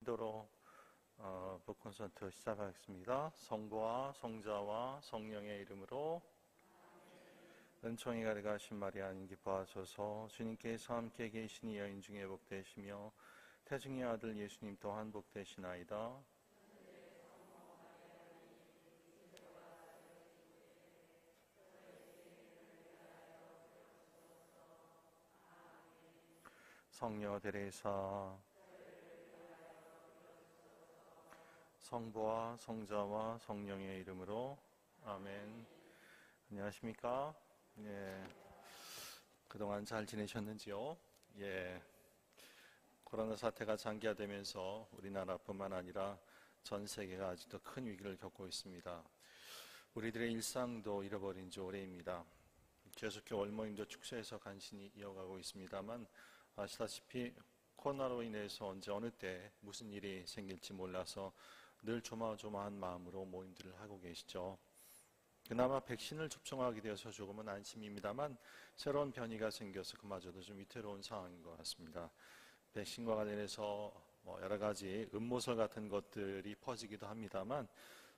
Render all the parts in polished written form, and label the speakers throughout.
Speaker 1: 기도로 북콘서트 시작하겠습니다. 성부와 성자와 성령의 이름으로 은총이 가득하신 마리아님 기뻐하소서. 주님께서 함께 계시니 여인 중에 복되시며 태중의 아들 예수님 또한 복되시나이다. 성녀 데레사 성부와 성자와 성령의 이름으로 아멘. 안녕하십니까? 예. 그동안 잘 지내셨는지요? 예. 코로나 사태가 장기화되면서 우리나라뿐만 아니라 전 세계가 아직도 큰 위기를 겪고 있습니다. 우리들의 일상도 잃어버린 지 오래입니다. 계속해 월모임도 축소해서 간신히 이어가고 있습니다만 아시다시피 코로나로 인해서 언제 어느 때 무슨 일이 생길지 몰라서 늘 조마조마한 마음으로 모임들을 하고 계시죠. 그나마 백신을 접종하게 되어서 조금은 안심입니다만 새로운 변이가 생겨서 그마저도 좀 위태로운 상황인 것 같습니다. 백신과 관련해서 여러 가지 음모설 같은 것들이 퍼지기도 합니다만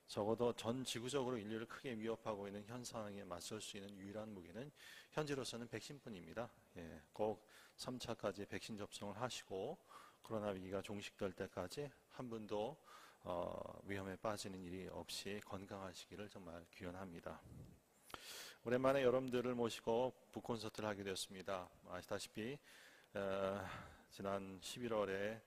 Speaker 1: 적어도 전 지구적으로 인류를 크게 위협하고 있는 현 상황에 맞설 수 있는 유일한 무기는 현재로서는 백신뿐입니다. 예, 꼭 3차까지 백신 접종을 하시고 코로나 위기가 종식될 때까지 한 분도 위험에 빠지는 일이 없이 건강하시기를 정말 기원합니다. 오랜만에 여러분들을 모시고 북콘서트를 하게 되었습니다. 아시다시피 지난 11월에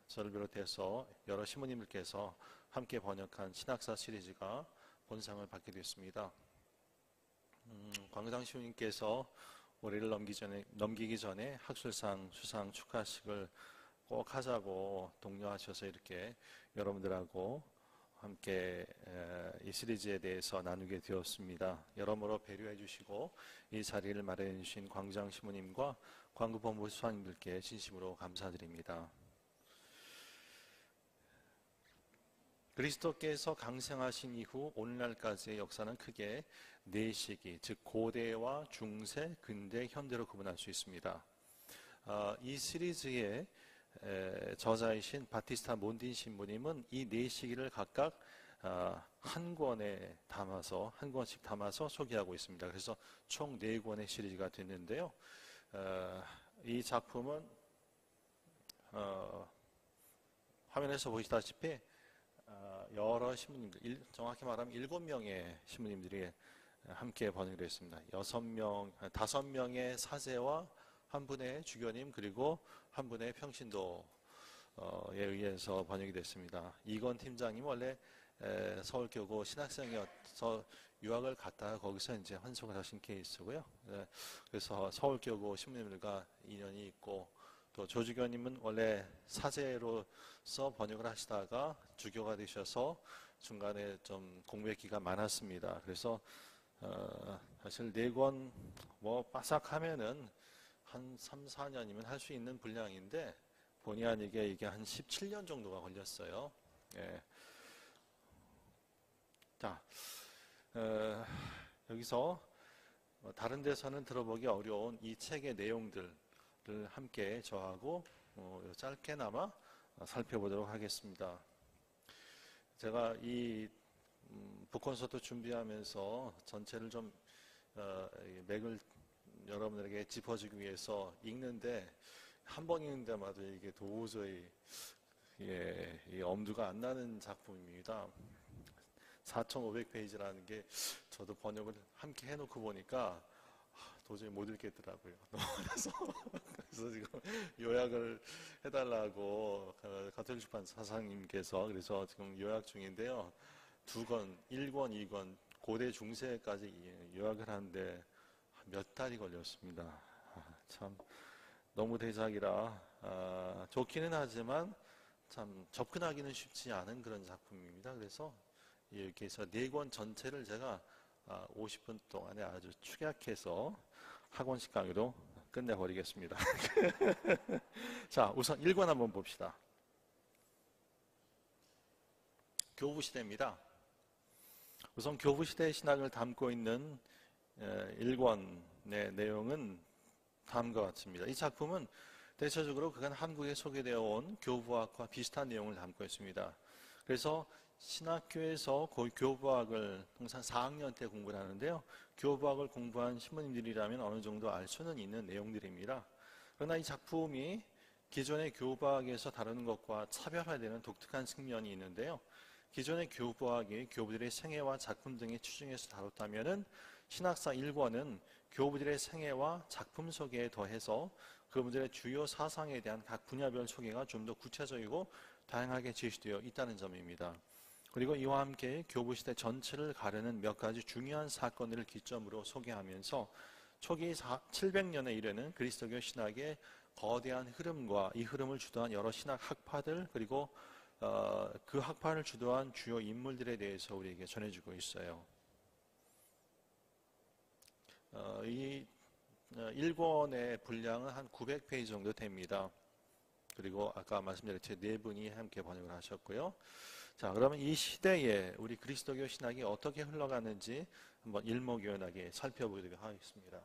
Speaker 1: 저를 비롯해서 여러 신부님들께서 함께 번역한 신학사 시리즈가 본상을 받게 됐습니다. 광장 신부님께서 올해를 넘기기 전에 학술상 수상 축하식을 꼭 하자고 독려하셔서 이렇게 여러분들하고 함께 이 시리즈에 대해서 나누게 되었습니다. 여러모로 배려해 주시고 이 자리를 마련해 주신 광장 신부님과 광구본부 수사님들께 진심으로 감사드립니다. 그리스도께서 강생하신 이후 오늘날까지의 역사는 크게 네 시기, 즉 고대와 중세, 근대, 현대로 구분할 수 있습니다. 이 시리즈의 저자이신 바티스타 몬딘 신부님은 이 네 시기를 각각 한 권에 담아서 한 권씩 담아서 소개하고 있습니다. 그래서 총 4권의 시리즈가 됐는데요. 이 작품은 화면에서 보시다시피 여러 신부님들, 정확히 말하면 7명의 신부님들이 함께 번역을 했습니다. 5명의 사제와 한 분의 주교님 그리고 한 분의 평신도에 의해서 번역이 됐습니다. 이건 팀장님 원래 서울교구 신학생이어서 유학을 갔다가 거기서 이제 환송을 하신 케이스고요. 그래서 서울교구 신부님들과 인연이 있고 또 조주교님은 원래 사제로서 번역을 하시다가 주교가 되셔서 중간에 좀 공부의 기가 많았습니다. 그래서 사실 4권 빠삭하면은 한 3, 4년이면 할 수 있는 분량인데 본의 아니게 이게 한 17년 정도가 걸렸어요. 예. 자, 여기서 다른 데서는 들어보기 어려운 이 책의 내용들을 함께 저하고 짧게나마 살펴보도록 하겠습니다. 제가 이 북콘서트 준비하면서 전체를 좀 맥을 여러분들에게 짚어주기 위해서 읽는데 한 번 읽는 데마다 이게 도저히 엄두가 안 나는 작품입니다. 4,500페이지라는 게 저도 번역을 함께 해놓고 보니까 도저히 못 읽겠더라고요. 너무 많아서. 그래서 지금 요약을 해달라고 가톨릭 출판 사장님께서 그래서 지금 요약 중인데요. 2권, 1권, 2권, 고대 중세까지 요약을 하는데 몇 달이 걸렸습니다. 참 너무 대작이라 좋기는 하지만 참 접근하기는 쉽지 않은 그런 작품입니다. 그래서 이렇게 해서 4권 전체를 제가 50분 동안에 아주 축약해서 학원식 강의로 끝내버리겠습니다. 자, 우선 1권 한번 봅시다. 교부시대입니다. 우선 교부시대의 신학을 담고 있는 1권의 내용은 다음과 같습니다. 이 작품은 대체적으로 그간 한국에 소개되어 온 교부학과 비슷한 내용을 담고 있습니다. 그래서 신학교에서 거의 교부학을 통상 4학년 때 공부를 하는데요. 교부학을 공부한 신부님들이라면 어느 정도 알 수는 있는 내용들입니다. 그러나 이 작품이 기존의 교부학에서 다루는 것과 차별화되는 독특한 측면이 있는데요. 기존의 교부학이 교부들의 생애와 작품 등에 치중해서 다뤘다면 신학사 1권은 교부들의 생애와 작품 소개에 더해서 그분들의 주요 사상에 대한 각 분야별 소개가 좀 더 구체적이고 다양하게 제시되어 있다는 점입니다. 그리고 이와 함께 교부시대 전체를 가르는 몇 가지 중요한 사건들을 기점으로 소개하면서 초기 700년에 이르는 그리스도교 신학의 거대한 흐름과 이 흐름을 주도한 여러 신학 학파들 그리고 그 학파를 주도한 주요 인물들에 대해서 우리에게 전해주고 있어요. 이 1권의 분량은 한 900페이지 정도 됩니다. 그리고 아까 말씀드렸듯이 네 분이 함께 번역을 하셨고요. 자, 그러면 이 시대에 우리 그리스도교 신학이 어떻게 흘러가는지 한번 일목요연하게 살펴보도록 하겠습니다.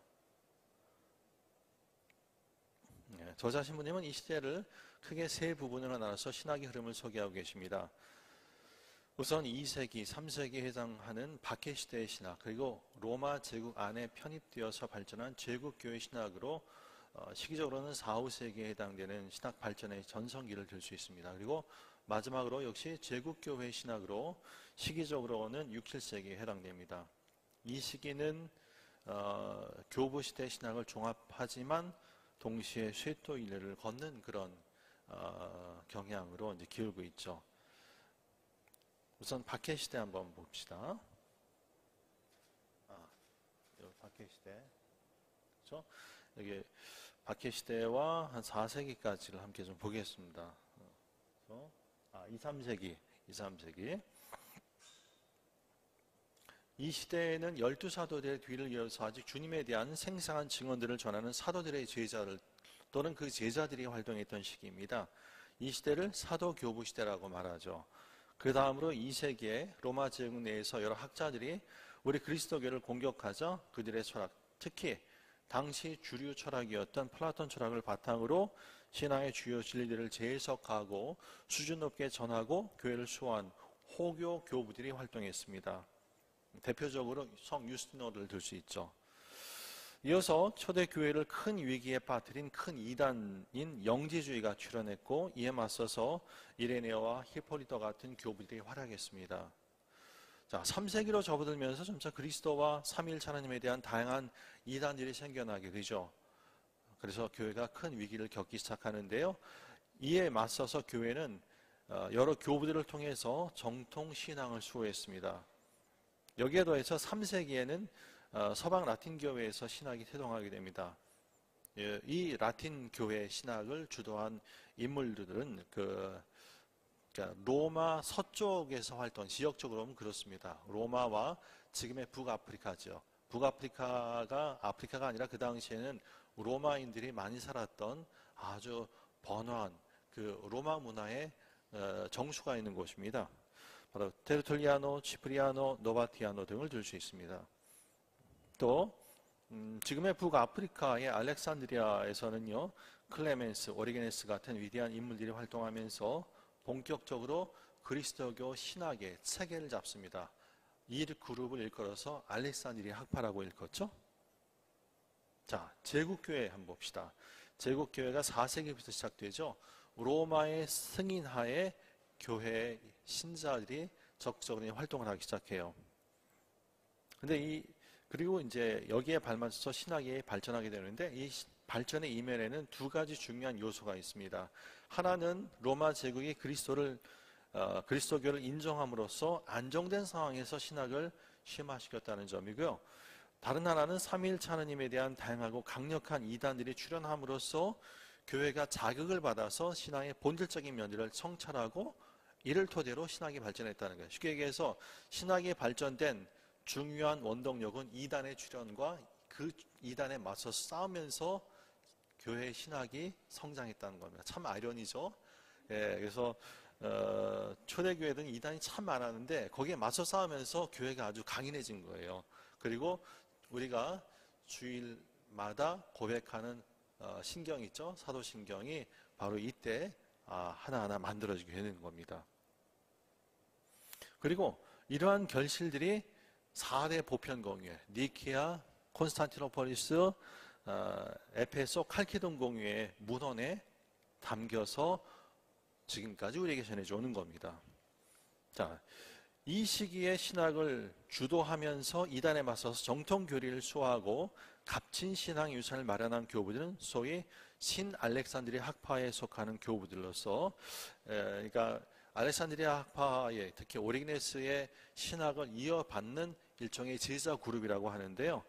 Speaker 1: 저자 신부님은 이 시대를 크게 세 부분으로 나눠서 신학의 흐름을 소개하고 계십니다. 우선 2세기, 3세기에 해당하는 박해 시대의 신학, 그리고 로마 제국 안에 편입되어서 발전한 제국교회 신학으로 시기적으로는 4, 5세기에 해당되는 신학 발전의 전성기를 들 수 있습니다. 그리고 마지막으로 역시 제국교회 신학으로 시기적으로는 6, 7세기에 해당됩니다. 이 시기는 교부시대 신학을 종합하지만 동시에 쇠토일레를 걷는 그런 경향으로 이제 기울고 있죠. 우선 박해 시대 한번 봅시다. 박해 시대, 그렇죠? 여기 박해 시대와 한 4세기까지를 함께 좀 보겠습니다. 2, 3세기. 이 시대에는 12사도들의 뒤를 이어서 아직 주님에 대한 생생한 증언들을 전하는 사도들의 제자들 또는 그 제자들이 활동했던 시기입니다. 이 시대를 사도교부 시대라고 말하죠. 그 다음으로 2세기에 로마 제국 내에서 여러 학자들이 우리 그리스도교를 공격하자 그들의 철학, 특히 당시 주류 철학이었던 플라톤 철학을 바탕으로 신앙의 주요 진리들을 재해석하고 수준 높게 전하고 교회를 수호한 호교 교부들이 활동했습니다. 대표적으로 성 유스티노를 들 수 있죠. 이어서 초대교회를 큰 위기에 빠뜨린 큰 이단인 영지주의가 출현했고 이에 맞서서 이레네어와 히포리터 같은 교부들이 활약했습니다. 자, 3세기로 접어들면서 점차 그리스도와 삼위일체 하나님에 대한 다양한 이단들이 생겨나게 되죠. 그래서 교회가 큰 위기를 겪기 시작하는데요. 이에 맞서서 교회는 여러 교부들을 통해서 정통 신앙을 수호했습니다. 여기에 더해서 3세기에는 서방 라틴 교회에서 신학이 태동하게 됩니다. 이 라틴 교회 신학을 주도한 인물들은 로마 서쪽에서 활동, 지역적으로 보면 그렇습니다. 로마와 지금의 북아프리카죠. 북아프리카가 아프리카가 아니라 그 당시에는 로마인들이 많이 살았던 아주 번화한 그 로마 문화의 정수가 있는 곳입니다. 바로 테르툴리아노, 치프리아노, 노바티아노 등을 들 수 있습니다. 또 지금의 북아프리카의 알렉산드리아에서는요, 클레멘스, 오리게네스 같은 위대한 인물들이 활동하면서 본격적으로 그리스도교 신학의 체계를 잡습니다. 이 그룹을 일컬어서 알렉산드리아 학파라고 일컫죠. 자, 제국교회 한번 봅시다. 제국교회가 4세기부터 시작되죠. 로마의 승인하에 교회 신자들이 적극적으로 활동을 하기 시작해요. 그리고 이제 여기에 발맞춰서 신학이 발전하게 되는데 이 발전의 이면에는 두 가지 중요한 요소가 있습니다. 하나는 로마 제국이 그리스도교를 인정함으로써 안정된 상황에서 신학을 심화시켰다는 점이고요. 다른 하나는 삼위일체 하나님에 대한 다양하고 강력한 이단들이 출현함으로써 교회가 자극을 받아서 신앙의 본질적인 면들을 성찰하고 이를 토대로 신학이 발전했다는 거예요. 쉽게 얘기해서 신학이 발전된 중요한 원동력은 이단의 출현과 그 이단에 맞서 싸우면서 교회의 신학이 성장했다는 겁니다. 참 아이러니죠. 그래서 초대교회는 이단이 참 많았는데 거기에 맞서 싸우면서 교회가 아주 강인해진 거예요. 그리고 우리가 주일마다 고백하는 신경 있죠? 사도신경이 바로 이때 하나하나 만들어지게 되는 겁니다. 그리고 이러한 결실들이 4대 보편공회, 니케아, 콘스탄티노폴리스, 에페소, 칼케돈 공회의 문헌에 담겨서 지금까지 우리에게 전해져 오는 겁니다. 자, 이 시기에 신학을 주도하면서 이단에 맞서서 정통교리를 수호하고 값진 신앙 유산을 마련한 교부들은 소위 신 알렉산드리아 학파에 속하는 교부들로서, 그러니까 알렉산드리아 학파의 특히 오리게네스의 신학을 이어받는 일종의 제자 그룹이라고 하는데요.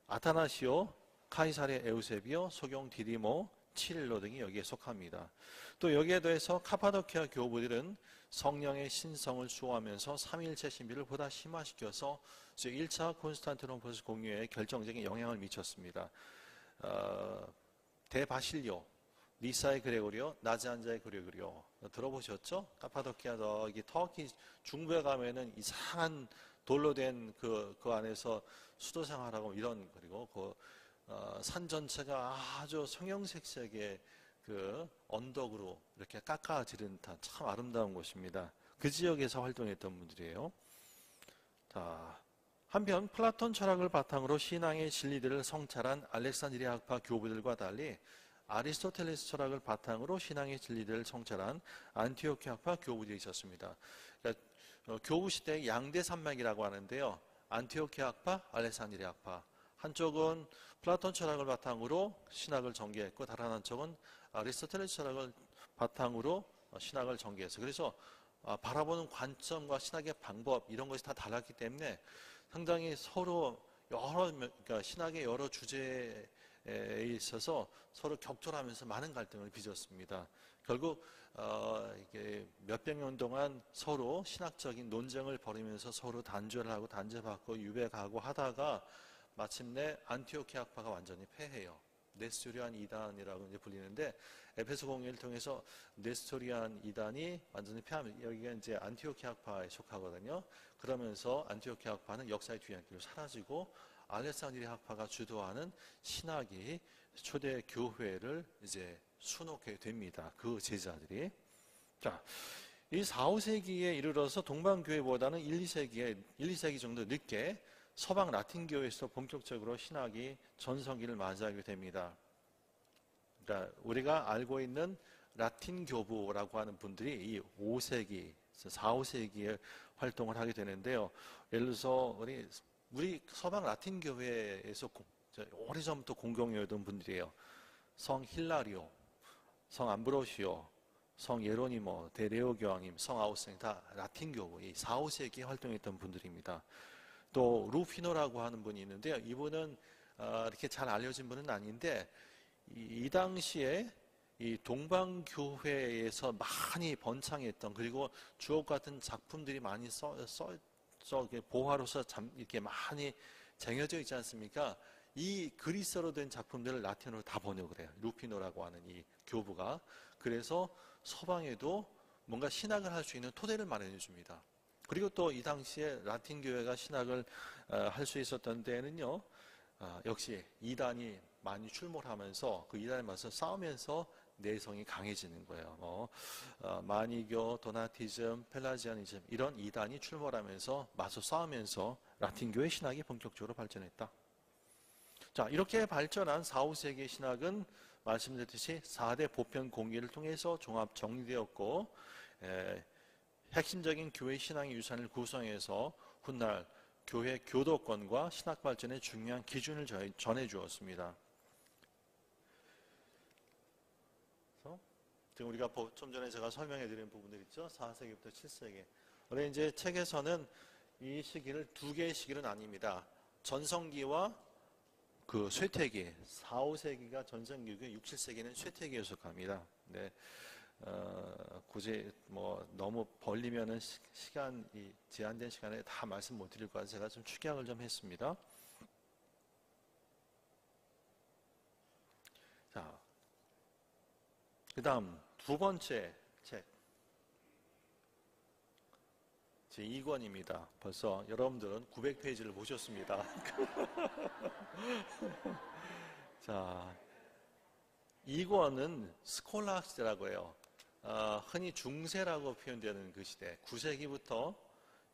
Speaker 1: 아타나시오, 카이사레 에우세비오, 소경 디디모, 치릴로 등이 여기에 속합니다. 또 여기에 더해서 카파도키아 교부들은 성령의 신성을 수호하면서 삼위일체 신비를 보다 심화시켜서 1차 콘스탄티노폴리스 공유에 결정적인 영향을 미쳤습니다. 대바실리오, 니사의 그레고리오, 나지안자의 그레고리오 들어보셨죠? 카파도키아 저기 터키 중부에 가면은 이상한 돌로 된 그 안에서 수도 생활하고 이런, 그리고 산 전체가 아주 성형색색의 그 언덕으로 이렇게 깎아지른 듯한 참 아름다운 곳입니다. 그 지역에서 활동했던 분들이에요. 자, 한편 플라톤 철학을 바탕으로 신앙의 진리들을 성찰한 알렉산드리아 학파 교부들과 달리 아리스토텔레스 철학을 바탕으로 신앙의 진리들을 성찰한 안티오키아 학파 교부들이 있었습니다. 그러니까 교부 시대의 양대 산맥이라고 하는데요. 안티오키아 학파, 알렉산드리아 학파. 한쪽은 플라톤 철학을 바탕으로 신학을 전개했고, 다른 한쪽은 아리스토텔레스 철학을 바탕으로 신학을 전개했어요. 그래서 바라보는 관점과 신학의 방법 이런 것이 다 달랐기 때문에 상당히 서로 그러니까 신학의 여러 주제에 있어서 서로 격돌하면서 많은 갈등을 빚었습니다. 결국 이게 몇백 년 동안 서로 신학적인 논쟁을 벌이면서 서로 단죄를 하고 단죄받고 유배가고 하다가 마침내 안티오키아 학파가 완전히 패해요. 네스토리안 이단이라고 이제 불리는데, 에페소 공회를 통해서 네스토리안 이단이 완전히 패하면 여기가 이제 안티오키아 학파에 속하거든요. 그러면서 안티오키아 학파는 역사의 뒤안길로 사라지고 알렉산드리아 학파가 주도하는 신학이 초대 교회를 이제 수놓게 됩니다. 그 제자들이. 자, 이 4, 5세기에 이르러서 동방교회보다는 1, 2세기 정도 늦게 서방 라틴 교회에서 본격적으로 신학이 전성기를 맞이하게 됩니다. 그러니까 우리가 알고 있는 라틴 교부라고 하는 분들이 이 5세기, 4, 5세기에 활동을 하게 되는데요. 예를 들어서 우리 서방 라틴 교회에서 오래전부터 공경이었던 분들이에요. 성 힐라리오, 성 암브로시오, 성 예로니모, 대레오 교황님, 성 아우스eng 다 라틴 교부, 이 4, 5세기에 활동했던 분들입니다. 또 루피노라고 하는 분이 있는데요. 이분은 이렇게 잘 알려진 분은 아닌데 이 당시에 이 동방교회에서 많이 번창했던, 그리고 주옥 같은 작품들이 많이 보화로서 이렇게 많이 쟁여져 있지 않습니까? 이 그리스어로 된 작품들을 라틴어로 다 번역을 해요. 루피노라고 하는 이 교부가. 그래서 서방에도 뭔가 신학을 할 수 있는 토대를 마련해 줍니다. 그리고 또 이 당시에 라틴 교회가 신학을 할 수 있었던 데에는요, 역시 이단이 많이 출몰하면서 그 이단에 맞서 싸우면서 내성이 강해지는 거예요. 마니교, 도나티즘, 펠라지아니즘 이런 이단이 출몰하면서 맞서 싸우면서 라틴 교회 신학이 본격적으로 발전했다. 자, 이렇게 발전한 4, 5세기의 신학은 말씀드렸듯이 4대 보편 공의를 통해서 종합 정리되었고, 핵심적인 교회 신앙의 유산을 구성해서 훗날 교회 교도권과 신학 발전의 중요한 기준을 전해주었습니다. 지금 우리가 좀 전에 제가 설명해드린 부분들 있죠? 4세기부터 7세기. 원래 이제 책에서는 이 시기를 두 개의 시기로 나뉩니다. 전성기와 그 쇠퇴기. 4, 5세기가 전성기고 6, 7세기는 쇠퇴기에 속합니다. 네. 굳이 너무 벌리면은 시간이 제한된 시간에 다 말씀 못 드릴 것 같아서 제가 좀 축약을 좀 했습니다. 자, 그 다음 두 번째 책 제 2권입니다. 벌써 여러분들은 900페이지를 보셨습니다. 자, 이거는 스콜라 시대라고 해요. 흔히 중세라고 표현되는 그 시대, 9세기부터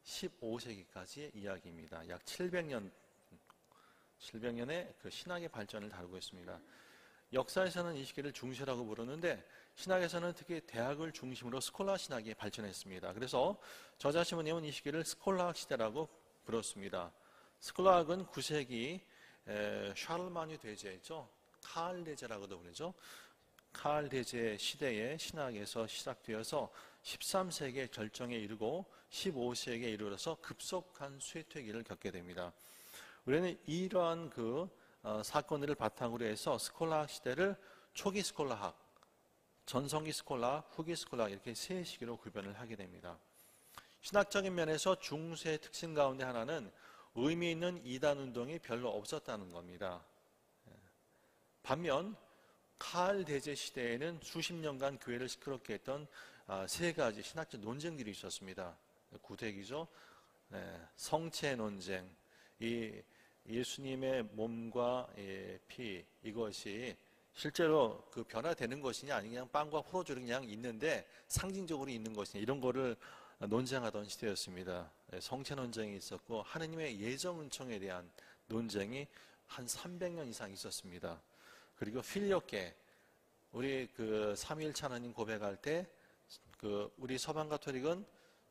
Speaker 1: 15세기까지의 이야기입니다. 약 700년의 그 신학의 발전을 다루고 있습니다. 역사에서는 이 시기를 중세라고 부르는데 신학에서는 특히 대학을 중심으로 스콜라 신학이 발전했습니다. 그래서 저자 시모니움은 이 시기를 스콜라 시대라고 불렀습니다. 스콜라학은 9세기 샤를마뉴 대제죠. 카를 대제라고도 부르죠. 카를 대제 시대의 신학에서 시작되어서 13세기의 결정에 이르고 15세기에 이르러서 급속한 쇠퇴기를 겪게 됩니다. 우리는 이러한 사건들을 바탕으로 해서 스콜라학 시대를 초기 스콜라학, 전성기 스콜라학, 후기 스콜라학 이렇게 세 시기로 구별을 하게 됩니다. 신학적인 면에서 중세의 특징 가운데 하나는 의미 있는 이단 운동이 별로 없었다는 겁니다. 반면 카를 대제 시대에는 수십 년간 교회를 시끄럽게 했던 세 가지 신학적 논쟁들이 있었습니다. 구대기죠. 성체 논쟁, 이 예수님의 몸과 피 이것이 실제로 그 변화되는 것이냐 아니면 그냥 빵과 포도주를 그냥 있는데 상징적으로 있는 것이냐 이런 거를 논쟁하던 시대였습니다. 성체 논쟁이 있었고 하느님의 예정 은총에 대한 논쟁이 한 300년 이상 있었습니다. 그리고 필력계 우리 그 삼위일체 하나님 고백할 때 우리 서방 가톨릭은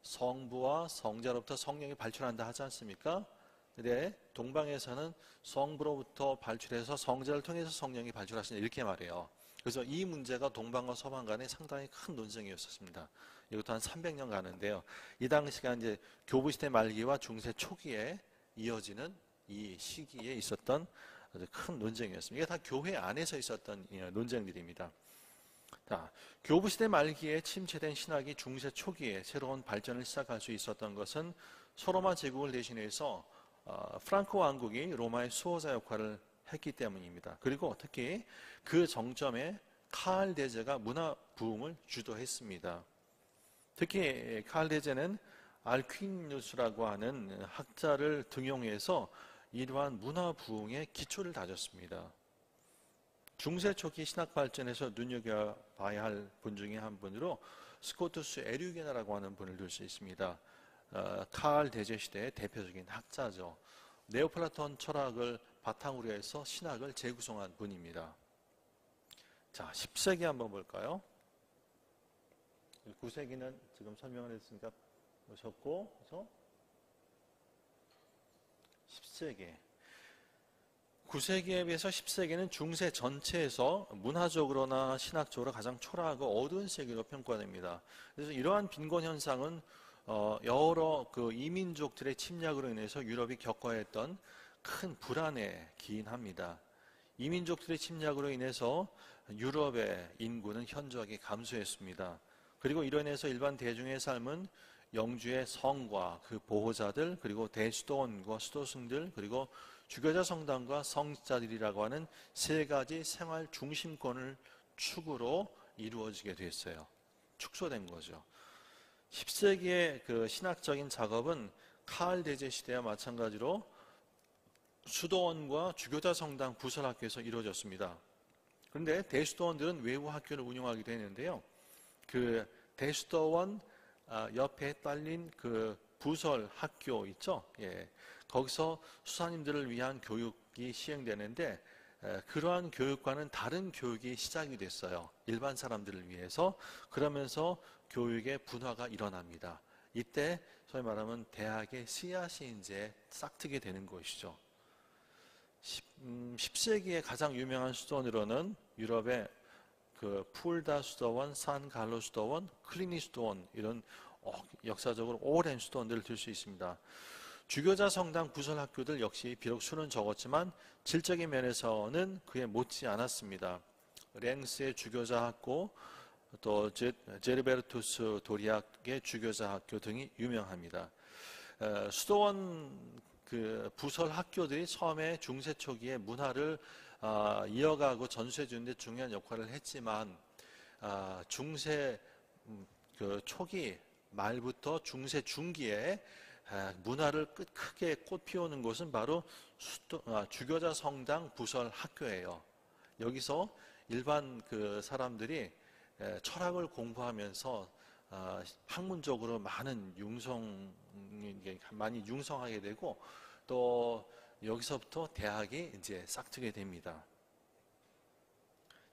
Speaker 1: 성부와 성자로부터 성령이 발출한다 하지 않습니까? 근데 동방에서는 성부로부터 발출해서 성자를 통해서 성령이 발출하신다 이렇게 말해요. 그래서 이 문제가 동방과 서방 간에 상당히 큰 논쟁이었습니다. 이것도 한 300년 가는데요. 이 당시가 이제 교부시대 말기와 중세 초기에 이어지는 이 시기에 있었던 아주 큰 논쟁이었습니다. 이게 다 교회 안에서 있었던 논쟁들입니다. 자, 교부시대 말기에 침체된 신학이 중세 초기에 새로운 발전을 시작할 수 있었던 것은 소로마 제국을 대신해서 프랑크 왕국이 로마의 수호자 역할을 했기 때문입니다. 그리고 특히 그 정점에 카를 대제가 문화 부흥을 주도했습니다. 특히 카를 대제는 알퀴누스라고 하는 학자를 등용해서 이러한 문화 부흥의 기초를 다졌습니다. 중세 초기 신학 발전에서 눈여겨봐야 할 분 중에 한 분으로 스코투스 에류게나라고 하는 분을 들 수 있습니다. 카를 대제 시대의 대표적인 학자죠. 네오플라톤 철학을 바탕으로 해서 신학을 재구성한 분입니다. 자, 10세기 한번 볼까요? 9세기는 지금 설명을 했으니까 보셨고, 그래서 10세기. 9세기에 비해서 10세기는 중세 전체에서 문화적으로나 신학적으로 가장 초라하고 어두운 세기로 평가됩니다. 그래서 이러한 빈곤 현상은 여러 그 이민족들의 침략으로 인해서 유럽이 겪어야 했던 큰 불안에 기인합니다. 이민족들의 침략으로 인해서 유럽의 인구는 현저하게 감소했습니다. 그리고 이로 인해서 일반 대중의 삶은 영주의 성과 그 보호자들 그리고 대수도원과 수도승들 그리고 주교자 성당과 성직자들이라고 하는 세 가지 생활 중심권을 축으로 이루어지게 됐어요. 축소된 거죠. 10세기의 그 신학적인 작업은 카를 대제 시대와 마찬가지로 수도원과 주교자 성당 부설학교에서 이루어졌습니다. 그런데 대수도원들은 외부 학교를 운영하기도 했는데요. 그 대수도원 옆에 딸린 그 부설 학교 있죠? 예. 거기서 수사님들을 위한 교육이 시행되는데 그러한 교육과는 다른 교육이 시작이 됐어요. 일반 사람들을 위해서. 그러면서 교육의 분화가 일어납니다. 이때 소위 말하면 대학의 씨앗이 이제 싹트게 되는 것이죠. 10세기의 가장 유명한 수도원으로는 유럽의 그 풀다 수도원, 산 갈로 수도원, 클리니 수도원 이런 역사적으로 오랜 수도원들을 들 수 있습니다. 주교자 성당 부설 학교들 역시 비록 수는 적었지만 질적인 면에서는 그에 못지 않았습니다. 랭스의 주교자 학교, 또 제르베르투스 도리학의 주교자 학교 등이 유명합니다. 수도원 그 부설 학교들이 처음에 중세 초기에 문화를 이어가고 전수해 주는 데 중요한 역할을 했지만 중세 그 초기 말부터 중세 중기에 문화를 크게 꽃피우는 곳은 바로 주교자 성당 부설 학교예요. 여기서 일반 그 사람들이 철학을 공부하면서 학문적으로 많이 융성하게 되고, 또 여기서부터 대학이 이제 싹트게 됩니다.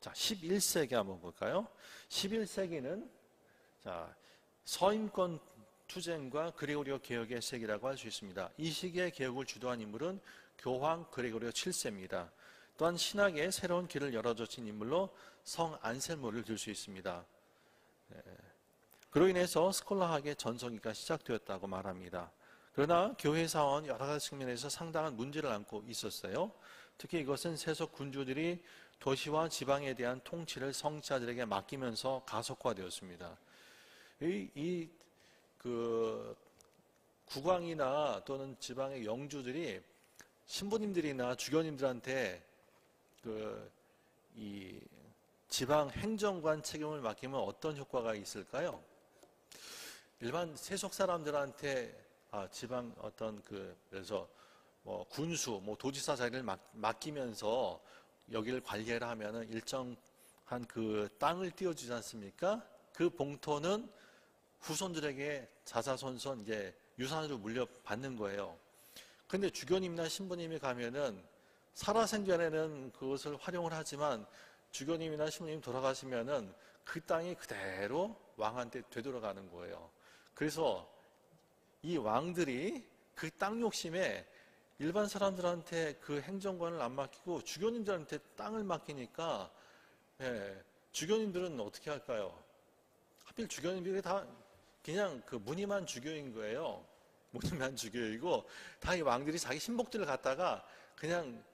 Speaker 1: 자, 11세기 한번 볼까요? 11세기는 자, 서인권 투쟁과 그레고리오 개혁의 세기라고 할 수 있습니다. 이 시기의 개혁을 주도한 인물은 교황 그레고리오 7세입니다. 또한 신학의 새로운 길을 열어젖힌 인물로 성 안셀모를 들 수 있습니다. 그로 인해서 스콜라학의 전성기가 시작되었다고 말합니다. 그러나 교회 사원 여러 가지 측면에서 상당한 문제를 안고 있었어요. 특히 이것은 세속 군주들이 도시와 지방에 대한 통치를 성직자들에게 맡기면서 가속화되었습니다. 그 국왕이나 또는 지방의 영주들이 신부님들이나 주교님들한테 이 지방 행정관 책임을 맡기면 어떤 효과가 있을까요? 일반 세속 사람들한테 지방 그래서 군수, 도지사 자리를 맡기면서 여기를 관리해라 하면은 일정한 그 땅을 띄워주지 않습니까? 그 봉토는 후손들에게 자자손손 이제 유산으로 물려받는 거예요. 근데 주교님이나 신부님이 가면은 살아생전에는 그것을 활용을 하지만 주교님이나 신부님 돌아가시면은 그 땅이 그대로 왕한테 되돌아가는 거예요. 그래서 이 왕들이 그 땅 욕심에 일반 사람들한테 그 행정관을 안 맡기고 주교님들한테 땅을 맡기니까 주교님들은 어떻게 할까요? 하필 주교님들이 다 그냥 그 무늬만 주교인 거예요. 무늬만 주교이고 다 이 왕들이 자기 신복들을 갖다가 그냥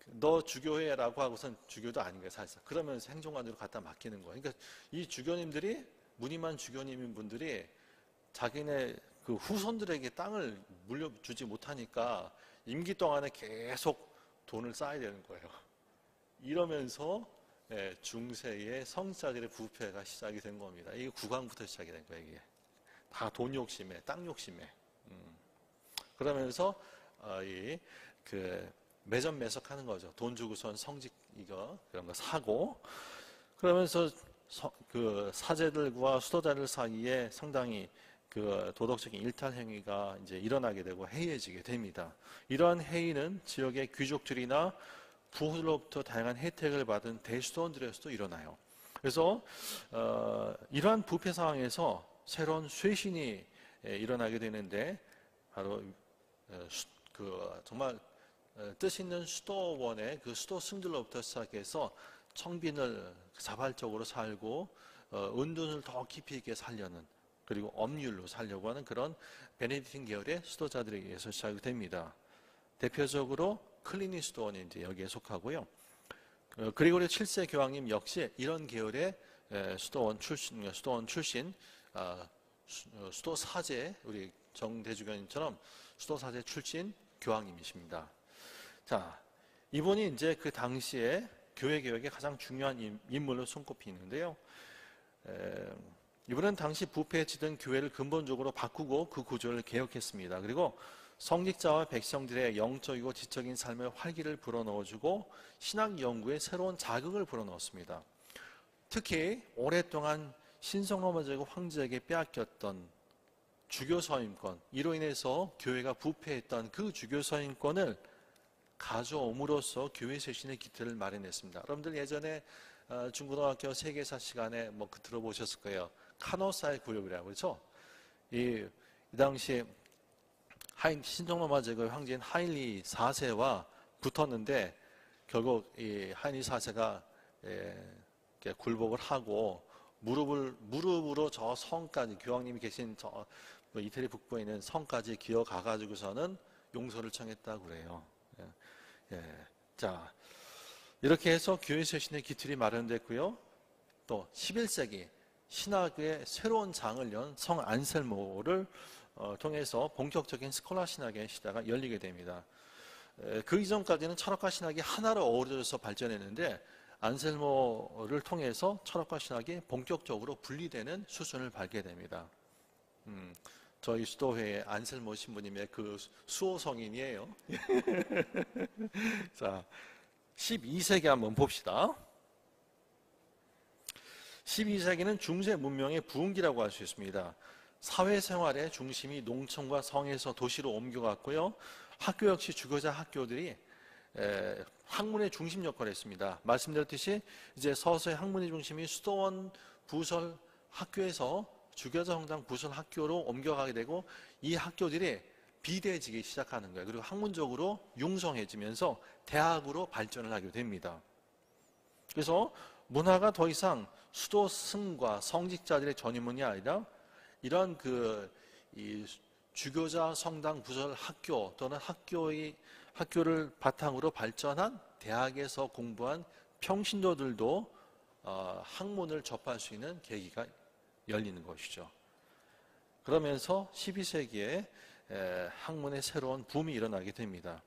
Speaker 1: 너 주교해라고 하고선 주교도 아닌 거예요, 사실상. 그러면서 행정관으로 갖다 맡기는 거예요. 그러니까 이 주교님들이 무늬만 주교님인 분들이 자기네 그 후손들에게 땅을 물려주지 못하니까 임기 동안에 계속 돈을 쌓아야 되는 거예요. 이러면서 중세의 성자들의 부패가 시작이 된 겁니다. 이게 국왕부터 시작이 된 거예요. 이게 다 돈 욕심에, 땅 욕심에. 그러면서 매점매석하는 거죠. 돈 주고선 성직 그런 거 사고. 그러면서 그 사제들과 수도자들 사이에 상당히 그 도덕적인 일탈 행위가 이제 일어나게 되고 해이해지게 됩니다. 이러한 해이는 지역의 귀족들이나 부호들로부터 다양한 혜택을 받은 대수도원들에서도 일어나요. 그래서 이러한 부패 상황에서 새로운 쇄신이 일어나게 되는데 바로 정말 뜻 있는 수도원의 그 수도 승들로부터 시작해서 청빈을 자발적으로 살고 은둔을 더 깊이 있게 살려는, 그리고 엄률로 살려고 하는 그런 베네딕틴 계열의 수도자들에 의해서 시작이 됩니다. 대표적으로 클리니 수도원이 이제 여기에 속하고요. 그리고리 7세 교황님 역시 이런 계열의 수도원 출신 수도 사제, 우리 정대주교님처럼 수도 사제 출신 교황님이십니다. 자, 이분이 이제 그 당시에 교회 개혁의 가장 중요한 인물로 손꼽히는데요. 이분은 당시 부패에 치던 교회를 근본적으로 바꾸고 그 구조를 개혁했습니다. 그리고 성직자와 백성들의 영적이고 지적인 삶의 활기를 불어넣어주고 신학 연구에 새로운 자극을 불어넣었습니다. 특히 오랫동안 신성로마 제국 황제에게 빼앗겼던 주교 서임권, 이로 인해서 교회가 부패했던 그 주교 서임권을 가져옴으로써 교회 쇄신의 기틀을 마련했습니다. 여러분들 예전에 중고등학교 세계사 시간에 들어보셨을 거예요. 카노사의 구역이라고 그렇죠? 이 당시 신성로마 제국의 황제인 하인리 4세와 붙었는데 결국 이 하인리 4세가 굴복을 하고 무릎으로 저 성까지, 교황님이 계신 저 이태리 북부에 있는 성까지 기어가가지고서는 용서를 청했다고 그래요. 자, 이렇게 해서 교회 쇄신의 기틀이 마련됐고요. 또 11세기 신학의 새로운 장을 연 성 안셀모를 통해서 본격적인 스콜라 신학의 시대가 열리게 됩니다. 그 이전까지는 철학과 신학이 하나로 어우러져서 발전했는데 안셀모를 통해서 철학과 신학이 본격적으로 분리되는 수순을 밟게 됩니다. 저희 수도회의 안셀모 신부님의 그 수호 성인이에요. 자, 12세기 한번 봅시다. 12세기는 중세 문명의 부흥기라고 할 수 있습니다. 사회생활의 중심이 농촌과 성에서 도시로 옮겨갔고요. 학교 역시 주교자 학교들이 학문의 중심 역할을 했습니다. 말씀드렸듯이 이제 서서히 학문의 중심이 수도원 부설 학교에서 주교자 성당 부설 학교로 옮겨가게 되고 이 학교들이 비대해지기 시작하는 거예요. 그리고 학문적으로 융성해지면서 대학으로 발전을 하게 됩니다. 그래서 문화가 더 이상 수도 승과 성직자들의 전유문이 아니라 이런 이 주교자 성당 부설 학교 또는 학교를 바탕으로 발전한 대학에서 공부한 평신도들도 학문을 접할 수 있는 계기가 열리는 것이죠. 그러면서 12세기에 학문의 새로운 붐이 일어나게 됩니다.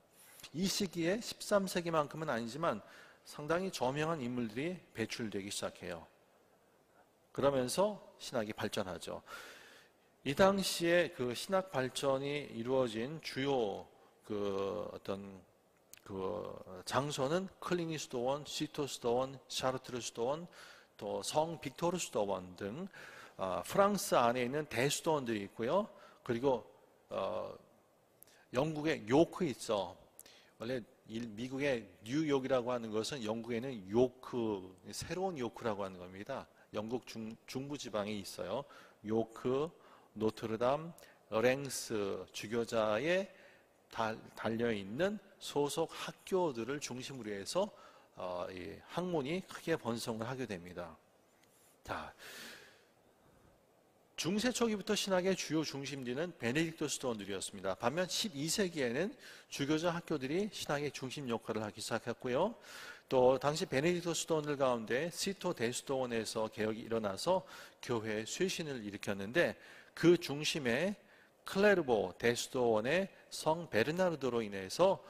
Speaker 1: 이 시기에 13세기만큼은 아니지만 상당히 저명한 인물들이 배출되기 시작해요. 그러면서 신학이 발전하죠. 이 당시에 그 신학 발전이 이루어진 주요 장소는 클리니 수도원, 시토 수도원, 샤르트르 수도원, 또 성 빅토르 수도원 등 프랑스 안에 있는 대수도원들이 있고요. 그리고 영국의 요크 있죠. 원래 미국의 뉴욕이라고 하는 것은 영국에는 요크, 새로운 요크라고 하는 겁니다. 영국 중부 지방에 있어요. 요크, 노트르담, 랭스 주교자에 달려있는 소속 학교들을 중심으로 해서 이 학문이 크게 번성을 하게 됩니다. 자, 중세 초기부터 신학의 주요 중심지는 베네딕토 수도원들이었습니다. 반면 12세기에는 주교자 학교들이 신학의 중심 역할을 하기 시작했고요. 또 당시 베네딕토 수도원들 가운데 시토 대수도원에서 개혁이 일어나서 교회의 쇄신을 일으켰는데 그 중심에 클레르보 대수도원의 성 베르나르도로 인해서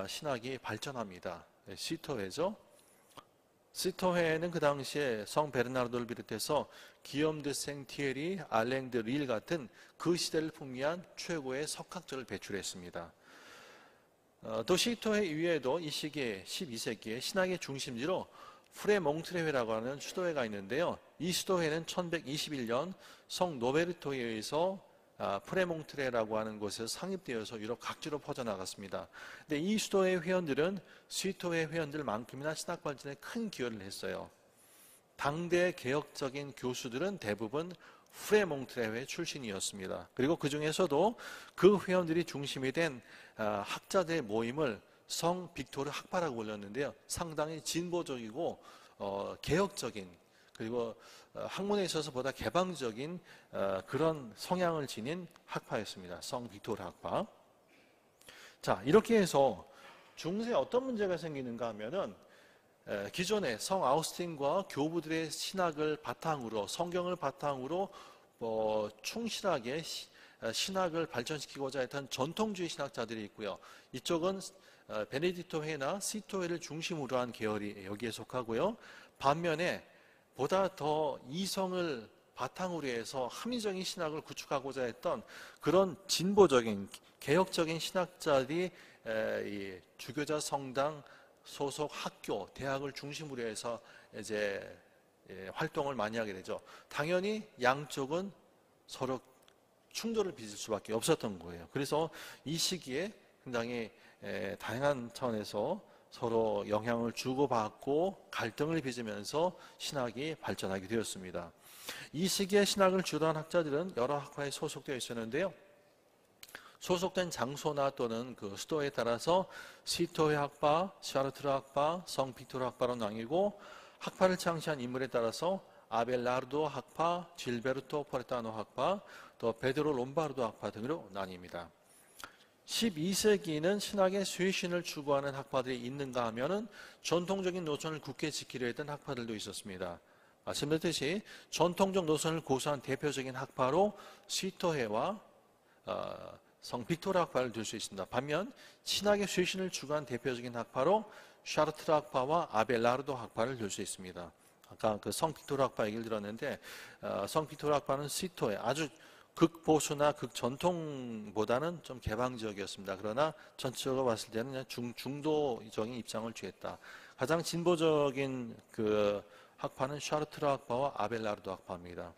Speaker 1: 신학이 발전합니다. 시토회죠. 시토회는 그 당시에 성 베르나르도를 비롯해서 기욤 드 생티에리, 알랭 드 릴 같은 그 시대를 풍미한 최고의 석학들을 배출했습니다. 또 시토회 이외에도 이 시기에 12세기에 신학의 중심지로 프레몽트레회라고 하는 수도회가 있는데요. 이 수도회는 1121년 성 노베르토에 의해서 프레몽트레라고 하는 곳에서 상립되어서 유럽 각지로 퍼져나갔습니다. 근데 이 수도회 회원들은 시토회 회원들만큼이나 신학 발전에 큰 기여를 했어요. 당대 개혁적인 교수들은 대부분 프레몽트레회 출신이었습니다. 그리고 그 중에서도 그 회원들이 중심이 된 학자들의 모임을 성 빅토르 학파라고 불렸는데요. 상당히 진보적이고 개혁적인 그리고 학문에 있어서 보다 개방적인 그런 성향을 지닌 학파였습니다. 성 빅토르 학파. 자, 이렇게 해서 중세에 어떤 문제가 생기는가 하면은 기존의 성 아우구스틴과 교부들의 신학을 바탕으로 성경을 바탕으로 충실하게 신학을 발전시키고자 했던 전통주의 신학자들이 있고요. 이쪽은 베네딕토회나 시토회를 중심으로 한 계열이 여기에 속하고요. 반면에 보다 더 이성을 바탕으로 해서 합리적인 신학을 구축하고자 했던 그런 진보적인 개혁적인 신학자들이 이 주교자 성당 소속 학교, 대학을 중심으로 해서 이제 활동을 많이 하게 되죠. 당연히 양쪽은 서로 충돌을 빚을 수밖에 없었던 거예요. 그래서 이 시기에 상당히 다양한 차원에서 서로 영향을 주고받고 갈등을 빚으면서 신학이 발전하게 되었습니다. 이 시기에 신학을 주도한 학자들은 여러 학파에 소속되어 있었는데요. 소속된 장소나 또는 그 수도에 따라서 시토회 학파, 샤르트르 학파, 성 빅토르 학파로 나뉘고 학파를 창시한 인물에 따라서 아벨라르도 학파, 질베르토 포레타노 학파, 또 베드로 롬바르도 학파 등으로 나뉩니다. 12세기는 신학의 쇄신을 추구하는 학파들이 있는가 하면은 전통적인 노선을 굳게 지키려 했던 학파들도 있었습니다. 말씀드렸듯이 전통적 노선을 고수한 대표적인 학파로 시토회와 성 빅토르 학파를 들 수 있습니다. 반면 신학의 쇄신을 추구한 대표적인 학파로 샤르트르 학파와 아벨라르도 학파를 들 수 있습니다. 아까 그 성 빅토르 학파 얘기를 들었는데 성 빅토르 학파는 시토회 아주 극보수나 극전통보다는 좀 개방적이었습니다. 그러나 전체적으로 봤을 때는 그냥 중도적인 입장을 취했다. 가장 진보적인 그 학파는 샤르트르 학파와 아벨라르도 학파입니다.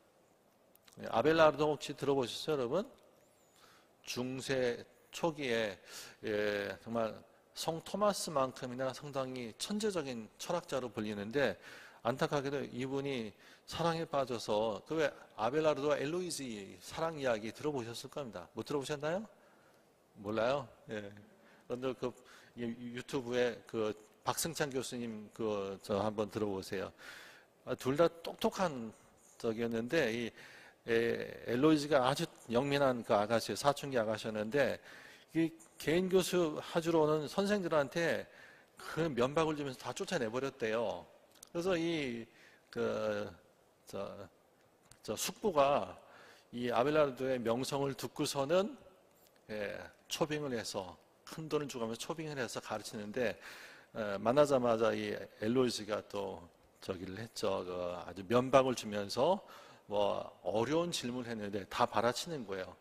Speaker 1: 아벨라르도 혹시 들어보셨어요, 여러분? 중세 초기에 정말 성 토마스만큼이나 상당히 천재적인 철학자로 불리는데 안타깝게도 이분이 사랑에 빠져서 그 왜 아벨라르도와 엘로이즈 사랑 이야기 들어보셨을 겁니다. 못 들어보셨나요? 몰라요? 예. 여러분들 그 유튜브에 그 박승찬 교수님 저 한번 들어보세요. 둘 다 똑똑한 적이었는데 이 엘로이즈가 아주 영민한 그 아가씨예요. 사춘기 아가씨였는데 이 개인 교수 하주로 오는 선생들한테 그 면박을 주면서 다 쫓아내버렸대요. 그래서 숙부가 이 아벨라르도의 명성을 듣고서는 초빙을 해서 큰 돈을 주면서 초빙을 해서 가르치는데 만나자마자 이 엘로이즈가 또 저기를 했죠. 아주 면박을 주면서 뭐 어려운 질문을 했는데 다 받아치는 거예요.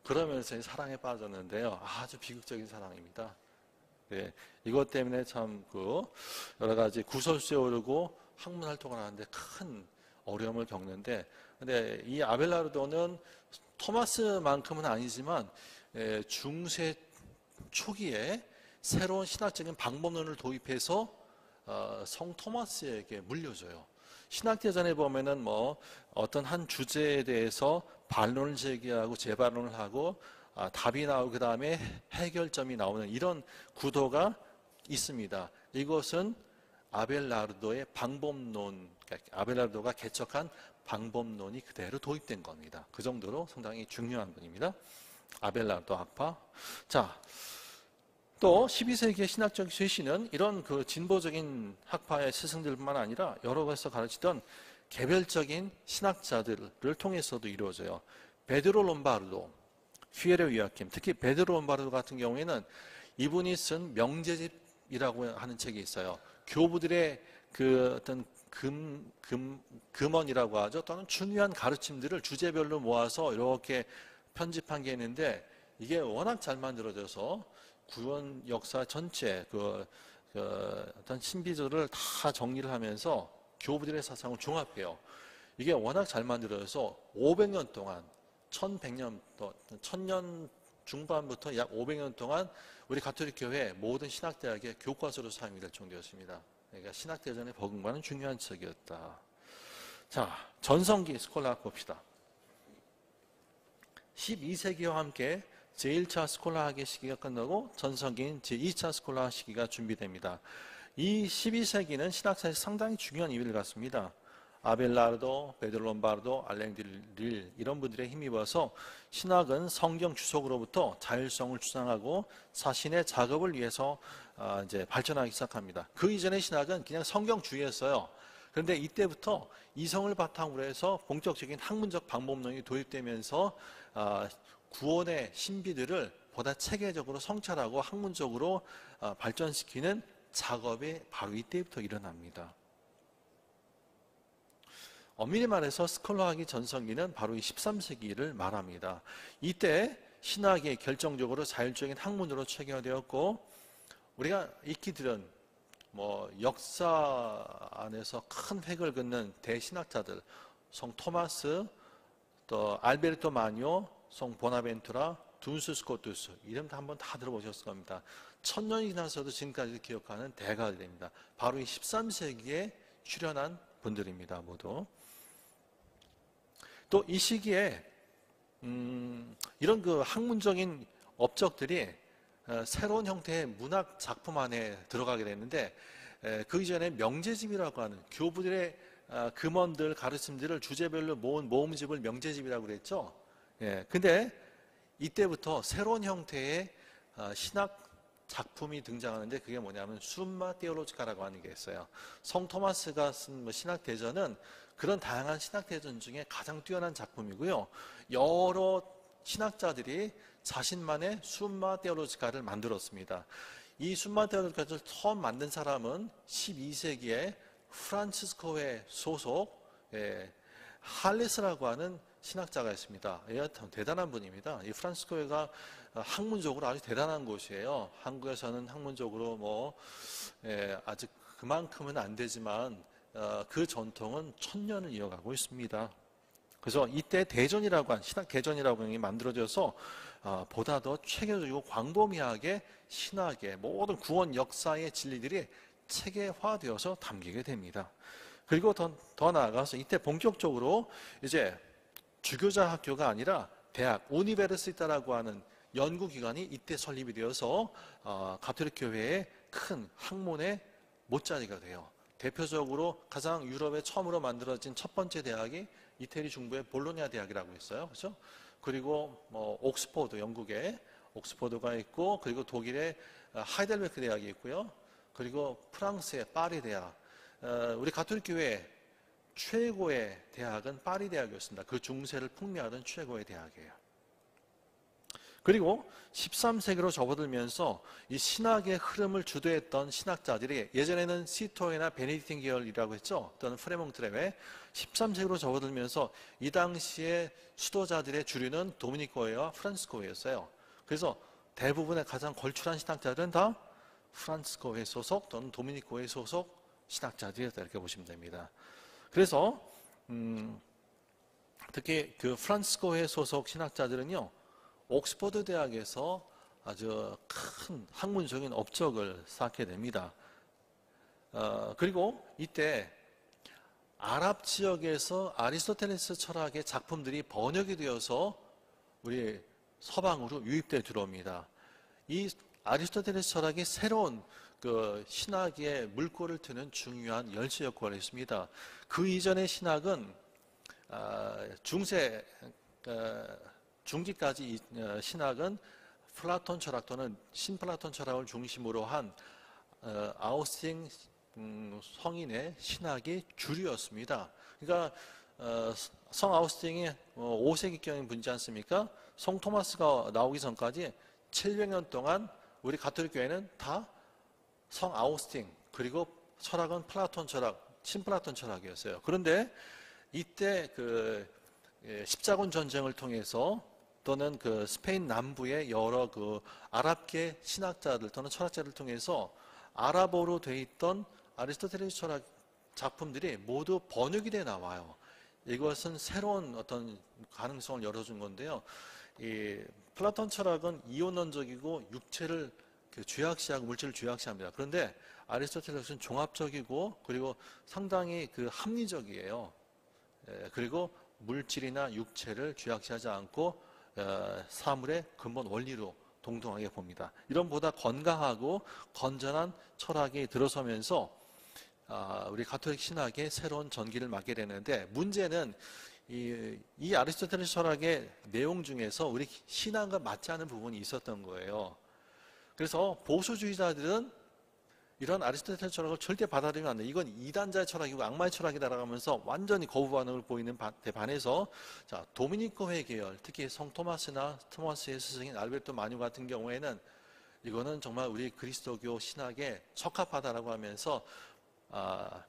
Speaker 1: 그러면서 사랑에 빠졌는데요. 아주 비극적인 사랑입니다. 예, 이것 때문에 참 여러 가지 구설수에 오르고 학문 활동을 하는데 큰 어려움을 겪는데, 근데 이 아벨라르도는 토마스만큼은 아니지만 중세 초기에 새로운 신학적인 방법론을 도입해서 성 토마스에게 물려줘요. 신학대전에 보면은 뭐 어떤 한 주제에 대해서 반론을 제기하고 재반론을 하고 답이 나오고 그 다음에 해결점이 나오는 이런 구도가 있습니다. 이것은 아벨라르도의 방법론, 그러니까 아벨라르도가 개척한 방법론이 그대로 도입된 겁니다. 그 정도로 상당히 중요한 분입니다. 아벨라르도 학파. 자, 또 12세기의 신학적 쇄신은 이런 그 진보적인 학파의 스승들뿐만 아니라 여러 곳에서 가르치던 개별적인 신학자들을 통해서도 이루어져요. 베드로 롬바르도, 휘에레 요아킴, 특히 베드로 롬바르도 같은 경우에는 이분이 쓴 명제집이라고 하는 책이 있어요. 교부들의 그 어떤 금언이라고 하죠. 또는 중요한 가르침들을 주제별로 모아서 이렇게 편집한 게 있는데 이게 워낙 잘 만들어져서 구원 역사 전체 어떤 신비들을 다 정리를 하면서 교부들의 사상을 종합해요. 이게 워낙 잘 만들어져서 500년 동안 1000년 중반부터 약 500년 동안 우리 가톨릭 교회 모든 신학대학의 교과서로 사용이 될 정도였습니다. 그러니까 신학대전에 버금가는 중요한 책이었다. 자, 전성기 스콜라학 봅시다. 12세기와 함께 제1차 스콜라학의 시기가 끝나고 전성기인 제2차 스콜라학 시기가 준비됩니다. 이 12세기는 신학사에서 상당히 중요한 의미를 갖습니다. 아벨라르도, 베드로 롬바르도, 알랭드릴 이런 분들에 힘입어서 신학은 성경 주석으로부터 자율성을 주장하고 자신의 작업을 위해서 이제 발전하기 시작합니다. 그 이전의 신학은 그냥 성경주의였어요. 그런데 이때부터 이성을 바탕으로 해서 본격적인 학문적 방법론이 도입되면서 구원의 신비들을 보다 체계적으로 성찰하고 학문적으로 발전시키는 작업이 바로 이때부터 일어납니다. 엄밀히 말해서 스콜라학의 전성기는 바로 이 13세기를 말합니다. 이때 신학이 결정적으로 자율적인 학문으로 체계화되었고 우리가 익히 들은 뭐 역사 안에서 큰 획을 긋는 대신학자들 성 토마스, 또 알베르토 마뇨, 성 보나벤투라, 둔스 스코투스 이름 한번 다 들어보셨을 겁니다. 1000년이 지나서도 지금까지 기억하는 대가가 됩니다. 바로 이 13세기에 출현한 분들입니다. 모두. 또 이 시기에 이런 그 학문적인 업적들이 새로운 형태의 문학 작품 안에 들어가게 됐는데 그 이전에 명제집이라고 하는 교부들의 금언들, 가르침들을 주제별로 모은 모음집을 명제집이라고 그랬죠. 근데 이때부터 새로운 형태의 신학 작품이 등장하는데 그게 뭐냐면 숨마 테올로지카라고 하는 게 있어요. 성 토마스가 쓴 신학 대전은 그런 다양한 신학 대전 중에 가장 뛰어난 작품이고요. 여러 신학자들이 자신만의 숨마 테올로지카를 만들었습니다. 이 숨마 테올로지카를 처음 만든 사람은 12세기에 프란치스코회 소속 할레스라고 하는 신학자가 있습니다. 대단한 분입니다. 이 프란치스코회가 학문적으로 아주 대단한 곳이에요. 한국에서는 학문적으로 아직 그만큼은 안 되지만 그 전통은 천년을 이어가고 있습니다. 그래서 이때 대전이라고 한 신학 개전이라고 하는 게 만들어져서 보다 더 체계적이고 광범위하게 신학의 모든 구원 역사의 진리들이 체계화되어서 담기게 됩니다. 그리고 더 나아가서 이때 본격적으로 이제 주교자 학교가 아니라 대학, 우니베르시타라고 하는 연구기관이 이때 설립이 되어서 가톨릭 교회의 큰 학문의 못자리가 돼요. 대표적으로 가장 유럽에 처음으로 만들어진 첫 번째 대학이 이태리 중부의 볼로냐 대학이라고 있어요. 그렇죠? 그리고 옥스퍼드, 영국의 옥스퍼드가 있고, 그리고 독일의 하이델베르크 대학이 있고요. 그리고 프랑스의 파리 대학. 우리 가톨릭 교회 최고의 대학은 파리 대학이었습니다. 그 중세를 풍미하던 최고의 대학이에요. 그리고 13세기로 접어들면서 이 신학의 흐름을 주도했던 신학자들이 예전에는 시토에나 베네딕틴 계열이라고 했죠. 또는 프레몽트레베. 13세기로 접어들면서 이 당시에 수도자들의 주류는 도미니코회와 프란시스코회였어요. 그래서 대부분의 가장 걸출한 신학자들은 다 프란시스코회 소속 또는 도미니코회 소속 신학자들이었다 이렇게 보시면 됩니다. 그래서 특히 그 프란시스코회 소속 신학자들은요, 옥스퍼드 대학에서 아주 큰 학문적인 업적을 쌓게 됩니다. 그리고 이때 아랍 지역에서 아리스토텔레스 철학의 작품들이 번역이 되어서 우리 서방으로 유입되어 들어옵니다. 이 아리스토텔레스 철학이 새로운 그 신학의 물꼬를 트는 중요한 열쇠 역할을 했습니다. 그 이전의 신학은 중기까지 신학은 플라톤 철학 또는 신플라톤 철학을 중심으로 한 아우스팅 성인의 신학이 주류였습니다. 그러니까 성 아우스팅이 5세기경인 분이지 않습니까? 성 토마스가 나오기 전까지 700년 동안 우리 가톨릭 교회는 다 성 아우스팅, 그리고 철학은 플라톤 철학, 신플라톤 철학이었어요. 그런데 이때 그 십자군 전쟁을 통해서 또는 그 스페인 남부의 여러 그 아랍계 신학자들 또는 철학자를 통해서 아랍어로 돼 있던 아리스토텔레스 철학 작품들이 모두 번역이 돼 나와요. 이것은 새로운 어떤 가능성을 열어준 건데요. 이 플라톤 철학은 이원론적이고 육체를 죄악시하고 물질을 죄악시합니다. 그런데 아리스토텔레스는 종합적이고 그리고 상당히 그 합리적이에요. 그리고 물질이나 육체를 죄악시하지 않고 사물의 근본 원리로 동등하게 봅니다. 이런 보다 건강하고 건전한 철학이 들어서면서 우리 가톨릭 신학의 새로운 전기를 맞게 되는데, 문제는 이 아리스토텔레스 철학의 내용 중에서 우리 신앙과 맞지 않는 부분이 있었던 거예요. 그래서 보수주의자들은 이런 아리스토텔레스 철학을 절대 받아들이면 안 돼. 이건 이단자의 철학이고 악마의 철학이다라고 하면서 완전히 거부 반응을 보이는 데 반해서 도미니코회 계열, 특히 성 토마스나 토마스의 스승인 알베르토 마뉴 같은 경우에는 이거는 정말 우리 그리스도교 신학에 적합하다라고 하면서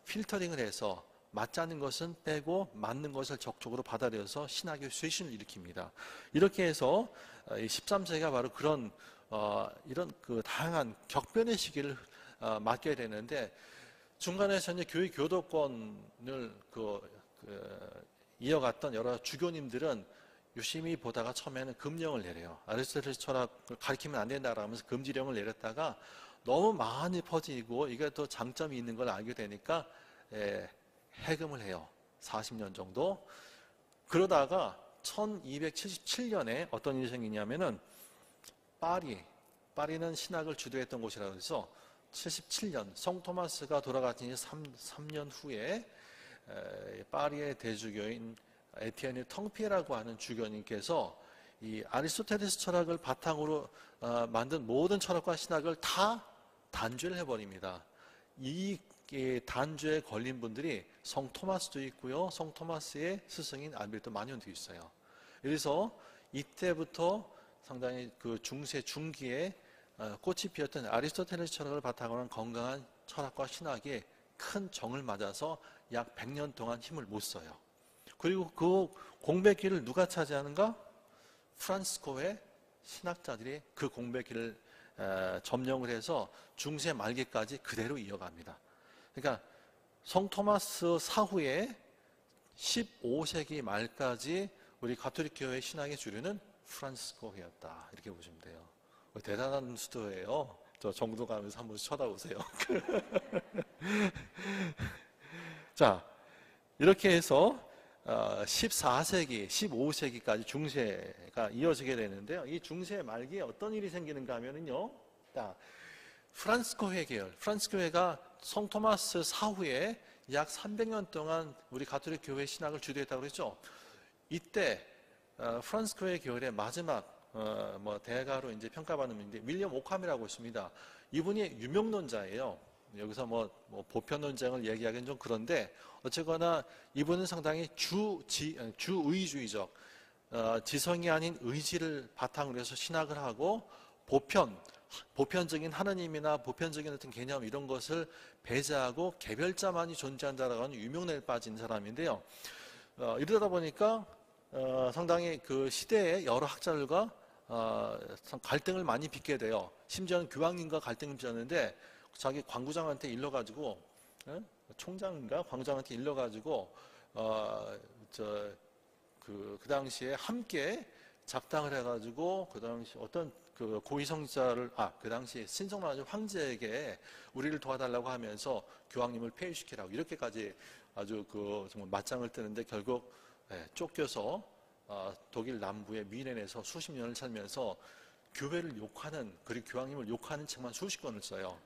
Speaker 1: 필터링을 해서 맞지 않는 것은 빼고 맞는 것을 적극적으로 받아들여서 신학의 쇄신을 일으킵니다. 이렇게 해서 13세기가 바로 그런 이런 그 다양한 격변의 시기를 맞게 되는데, 중간에서 이제 교회 교도권을 이어갔던 여러 주교님들은 유심히 보다가 처음에는 금령을 내려요. 아리스토텔레스 철학을 가르치면 안 된다라고 하면서 금지령을 내렸다가 너무 많이 퍼지고 이게 또 장점이 있는 걸 알게 되니까 해금을 해요. 40년 정도. 그러다가 1277년에 어떤 일이 생기냐면은 파리는 신학을 주도했던 곳이라고 해서 77년 성 토마스가 돌아가신 3년 후에 파리의 대주교인 에티엔의 텅피에라고 하는 주교님께서 이 아리스토텔레스 철학을 바탕으로 만든 모든 철학과 신학을 다 단죄를 해버립니다. 이 단죄에 걸린 분들이 성 토마스도 있고요, 성 토마스의 스승인 알베르토 마뉴도 있어요. 그래서 이때부터 상당히 그 중세 중기에 꽃이 피었던 아리스토텔레스 철학을 바탕으로 한 건강한 철학과 신학이 큰 정을 맞아서 약 100년 동안 힘을 못 써요. 그리고 그 공백기를 누가 차지하는가? 프란시스코의 신학자들이 그 공백기를 점령을 해서 중세 말기까지 그대로 이어갑니다. 그러니까 성토마스 사후에 15세기 말까지 우리 가톨릭 교회 신학의 주류는 프란시스코회였다. 이렇게 보시면 돼요. 대단한 수도예요. 저 정도 가면서 한번 쳐다보세요. 자, 이렇게 해서 14세기, 15세기까지 중세가 이어지게 되는데요. 이 중세 말기에 어떤 일이 생기는가 하면은요. 자, 프란시스코회 계열, 프란시스코회가 성토마스 사후에 약 300년 동안 우리 가톨릭 교회 신학을 주도했다고 그랬죠. 이때 프란시스코회 계열의 마지막 대가로 이제 평가받는 분인데 윌리엄 오캄이라고 있습니다. 이분이 유명론자예요. 여기서 보편 논쟁을 얘기하기는 좀 그런데 어쨌거나 이분은 상당히 주의주의적 지성이 아닌 의지를 바탕으로 해서 신학을 하고 보편적인 하나님이나 보편적인 어떤 개념 이런 것을 배제하고 개별자만이 존재한다라고 하는 유명론에 빠진 사람인데요. 이러다 보니까 상당히 그 시대의 여러 학자들과 갈등을 많이 빚게 돼요. 심지어는 교황님과 갈등을 빚었는데 자기 광구장한테 일러가지고 총장인가 광장한테 일러가지고 그 당시에 함께 작당을 해가지고 그 당시 어떤 그 고위성자를 그 당시 신성한 황제에게 우리를 도와달라고 하면서 교황님을 폐위시키라고 이렇게까지 아주 그 정말 맞짱을 뜨는데 결국 쫓겨서 독일 남부의 뮌헨에서 수십 년을 살면서 교회를 욕하는 그리고 교황님을 욕하는 책만 수십 권을 써요.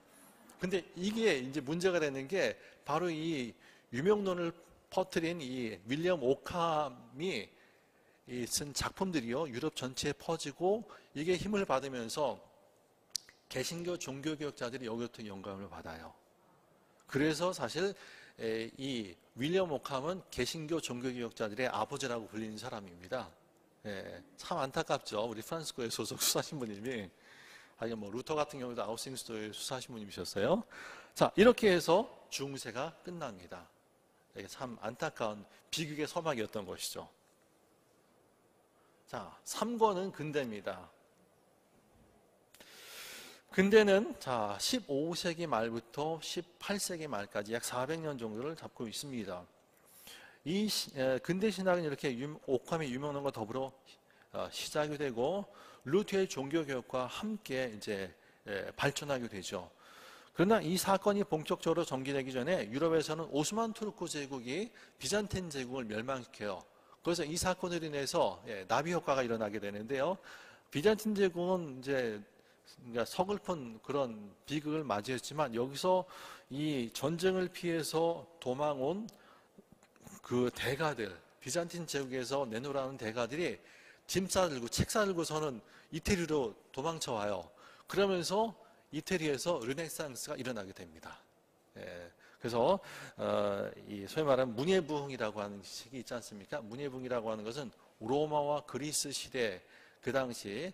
Speaker 1: 근데 이게 이제 문제가 되는 게 바로 이 유명론을 퍼뜨린 이 윌리엄 오캄이 쓴 작품들이요 유럽 전체에 퍼지고 이게 힘을 받으면서 개신교 종교개혁자들이 여기부터 영감을 받아요. 그래서 사실 이 윌리엄 오캄은 개신교 종교개혁자들의 아버지라고 불리는 사람입니다. 참 안타깝죠. 우리 프란시스코의 소속 수사신부님이 하긴 루터 같은 경우도 아우싱스토의 수사신부님이셨어요. 자, 이렇게 해서 중세가 끝납니다. 이게 참 안타까운 비극의 서막이었던 것이죠. 자, 3권은 근대입니다. 근대는 15세기 말부터 18세기 말까지 약 400년 정도를 잡고 있습니다. 이 근대 신학은 이렇게 오캄의 유명론과 더불어 시작이 되고 루터의 종교개혁과 함께 이제 발전하게 되죠. 그러나 이 사건이 본격적으로 전개되기 전에 유럽에서는 오스만 투르크 제국이 비잔틴 제국을 멸망시켜요. 그래서 이 사건으로 인해서 나비 효과가 일어나게 되는데요. 비잔틴 제국은 이제 서글픈 그런 비극을 맞이했지만 여기서 이 전쟁을 피해서 도망온 그 대가들, 비잔틴 제국에서 내놓으라는 대가들이 짐 싸들고 책 싸들고서는 이태리로 도망쳐 와요. 그러면서 이태리에서 르네상스가 일어나게 됩니다. 그래서 이 소위 말하는 문예부흥이라고 하는 식이 있지 않습니까? 문예부흥이라고 하는 것은 로마와 그리스 시대 그 당시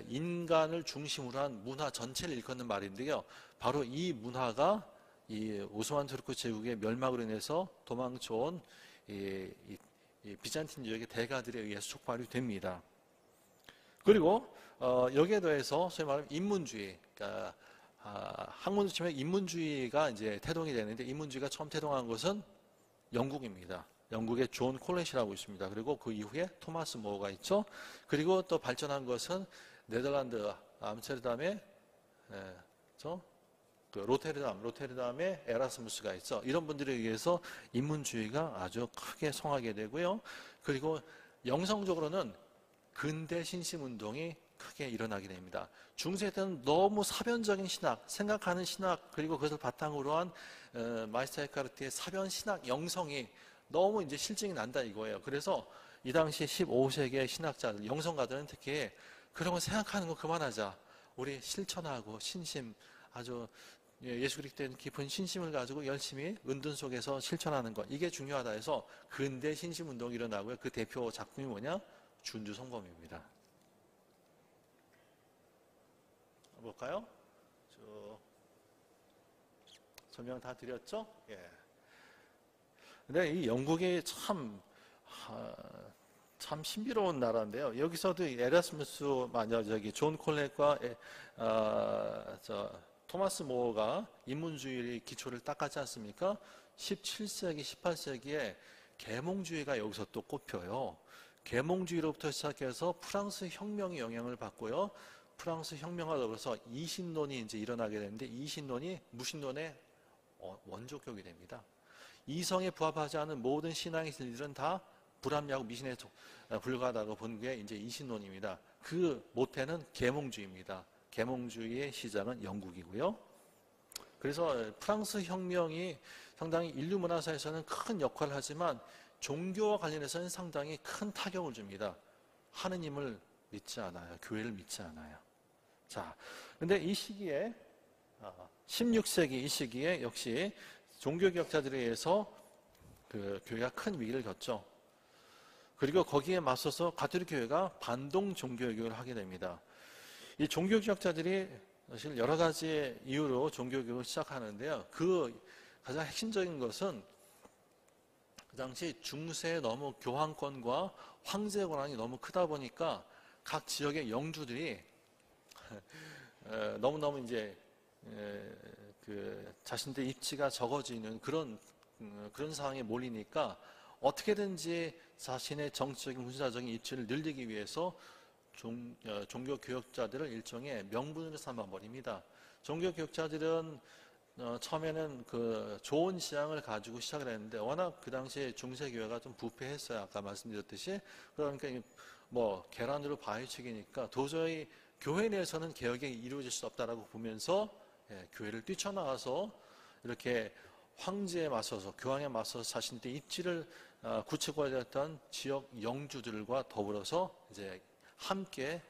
Speaker 1: 인간을 중심으로 한 문화 전체를 일컫는 말인데요. 바로 이 문화가 이 오스만 투르크 제국의 멸망으로 인해서 도망쳐온 이 비잔틴 지역의 대가들에 의해서 촉발이 됩니다. 그리고 여기에 더해서 소위 말하면 인문주의, 그러니까 학문으로 치면 인문주의가 이제 태동이 되는데 인문주의가 처음 태동한 것은 영국입니다. 영국의 존 콜렛이라고 있습니다. 그리고 그 이후에 토마스 모어가 있죠. 그리고 또 발전한 것은 네덜란드 암스테르담의 그 로테르담의 에라스무스가 있죠. 이런 분들에 의해서 인문주의가 아주 크게 성하게 되고요. 그리고 영성적으로는 근대 신심운동이 크게 일어나게 됩니다. 중세 때는 너무 사변적인 신학, 생각하는 신학, 그리고 그것을 바탕으로 한 마이스터 에카르트의 사변 신학 영성이 너무 이제 실증이 난다 이거예요. 그래서 이 당시 15세기의 신학자들, 영성가들은 특히 그런 거 생각하는 거 그만하자. 우리 실천하고 신심, 아주 예수 그리스도에 깊은 신심을 가지고 열심히 은둔 속에서 실천하는 것. 이게 중요하다 해서 근대 신심운동이 일어나고요. 그 대표 작품이 뭐냐? 준주성범입니다. 볼까요? 설명 다 드렸죠? 예. 근데 이 영국이 참 신비로운 나라인데요. 여기서도 에라스무스, 존 콜렛과 토마스 모어가 인문주의의 기초를 닦았지 않습니까? 17세기, 18세기에 계몽주의가 여기서 또 꼽혀요. 계몽주의로부터 시작해서 프랑스 혁명의 영향을 받고요. 프랑스 혁명과 더불어서 이신론이 이제 일어나게 되는데, 이신론이 무신론의 원조격이 됩니다. 이성에 부합하지 않은 모든 신앙의 진리들은 다 불합리하고 미신에 불과하다고 본 게 이제 이신론입니다. 그 모태는 계몽주의입니다. 계몽주의의 시작은 영국이고요. 그래서 프랑스 혁명이 상당히 인류 문화사에서는 큰 역할을 하지만 종교와 관련해서는 상당히 큰 타격을 줍니다. 하느님을 믿지 않아요. 교회를 믿지 않아요. 자, 근데 이 시기에 16세기 이 시기에 역시 종교개혁자들에 의해서 그 교회가 큰 위기를 겪죠. 그리고 거기에 맞서서 가톨릭 교회가 반동 종교개혁을 하게 됩니다. 이 종교개혁자들이 사실 여러 가지 이유로 종교개혁을 시작하는데요. 그 가장 핵심적인 것은 그 당시 중세에 너무 교황권과 황제 권한이 너무 크다 보니까 각 지역의 영주들이 너무너무 이제 그 자신들 입지가 적어지는 그런 상황에 몰리니까 어떻게든지 자신의 정치적인 군사적인 입지를 늘리기 위해서 종교교역자들을 일종의 명분으로 삼아버립니다. 종교교역자들은 처음에는 그 좋은 지향을 가지고 시작을 했는데 워낙 그 당시에 중세교회가 좀 부패했어요. 아까 말씀드렸듯이. 그러니까 뭐 계란으로 바위치기니까 도저히 교회 내에서는 개혁이 이루어질 수 없다라고 보면서 교회를 뛰쳐나가서 이렇게 황제에 맞서서 교황에 맞서서 자신들의 입지를 굳히고자 했던 지역 영주들과 더불어서 이제 함께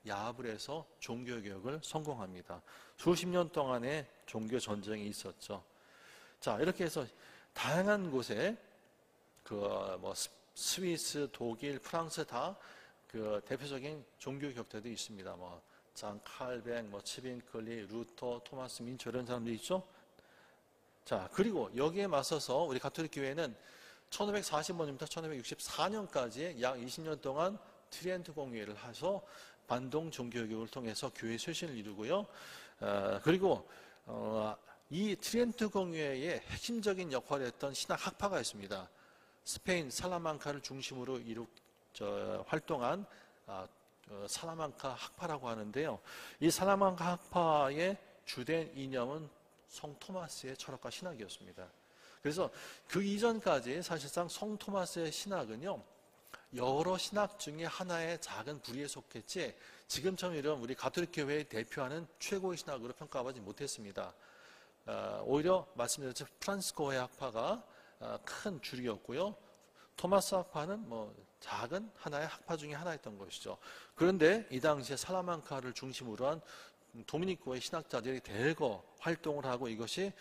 Speaker 1: 야합을 해서 종교개혁을 성공합니다. 수십 년 동안의 종교 전쟁이 있었죠. 자, 이렇게 해서 다양한 곳에 그 뭐 스위스, 독일, 프랑스 다 그 대표적인 종교개혁자들이 있습니다. 뭐 장 칼뱅, 뭐 치빈클리, 루터, 토마스 민처 이런 사람들이 있죠. 자, 그리고 여기에 맞서서 우리 가톨릭 교회는 1545년부터 1564년까지 약 20년 동안 트리엔트 공회를 해서 반동 종교개혁을 통해서 교회 쇄신을 이루고요. 그리고 이 트리엔트 공회의 핵심적인 역할을 했던 신학 학파가 있습니다. 스페인 살라망카를 중심으로 활동한 살라망카 학파라고 하는데요. 이 살라망카 학파의 주된 이념은 성 토마스의 철학과 신학이었습니다. 그래서 그 이전까지 사실상 성 토마스의 신학은요, 여러 신학 중에 하나의 작은 부류에 속했지 지금처럼 이런 우리 가톨릭 교회를 대표하는 최고의 신학으로 평가받지 못했습니다. 오히려 말씀드렸듯이 프란시스코의 학파가 큰 주류였고요. 토마스 학파는 뭐 작은 하나의 학파 중에 하나였던 것이죠. 그런데 이 당시에 살라망카를 중심으로 한 도미니코의 신학자들이 대거 활동을 하고 이것이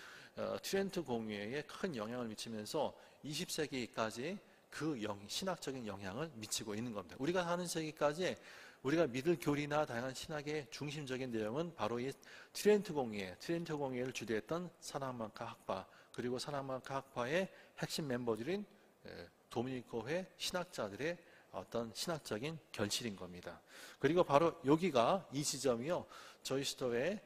Speaker 1: 트리엔트 공회에 큰 영향을 미치면서 20세기까지 그 신학적인 영향을 미치고 있는 겁니다. 우리가 사는 세기까지 우리가 믿을 교리나 다양한 신학의 중심적인 내용은 바로 이 트리엔트 공회를 주도했던 살라망카 학파, 그리고 살라망카 학파의 핵심 멤버들인 도미니코회 신학자들의 어떤 신학적인 결실인 겁니다. 그리고 바로 여기가 이 지점이요, 저희 수도의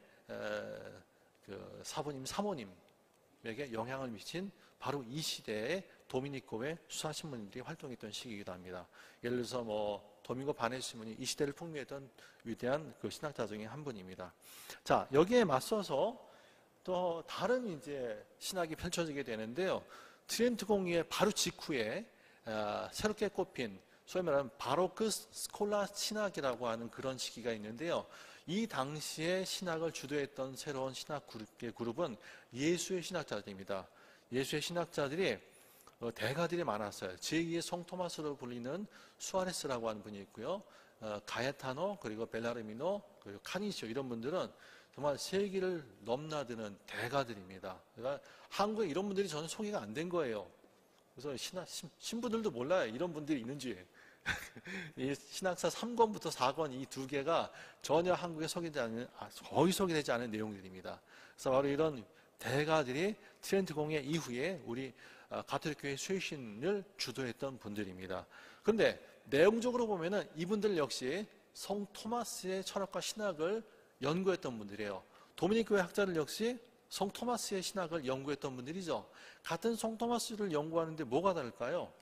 Speaker 1: 그 사부님, 사모님에게 영향을 미친 바로 이 시대의 도미니코회 수사신문들이 활동했던 시기이기도 합니다. 예를 들어서 뭐 도밍고 바네스 신문이 이 시대를 풍미했던 위대한 그 신학자 중에 한 분입니다. 자, 여기에 맞서서 또 다른 이제 신학이 펼쳐지게 되는데요. 트리엔트 공의의 바로 직후에 새롭게 꼽힌 소위 말하는 바로크 스콜라 신학이라고 하는 그런 시기가 있는데요. 이 당시에 신학을 주도했던 새로운 신학 그룹은 예수의 신학자들입니다. 예수의 신학자들이 대가들이 많았어요. 제2의 성 토마스로 불리는 수아레스라고 하는 분이 있고요. 가에타노, 그리고 벨라르미노, 그리고 카니시오 이런 분들은 정말 세기를 넘나드는 대가들입니다. 그러니까 한국에 이런 분들이 저는 소개가 안 된 거예요. 그래서 신부들도 몰라요. 이런 분들이 있는지. 이 신학사 3권부터 4권 이 두 개가 전혀 한국에 거의 소개되지 않은 내용들입니다. 그래서 바로 이런 대가들이 트리엔트 공회 이후에 우리 가톨릭 교회 쇄신을 주도했던 분들입니다. 그런데 내용적으로 보면은 이분들 역시 성 토마스의 철학과 신학을 연구했던 분들이에요. 도미닉 교회 학자들 역시 성 토마스의 신학을 연구했던 분들이죠. 같은 성 토마스를 연구하는데 뭐가 다를까요?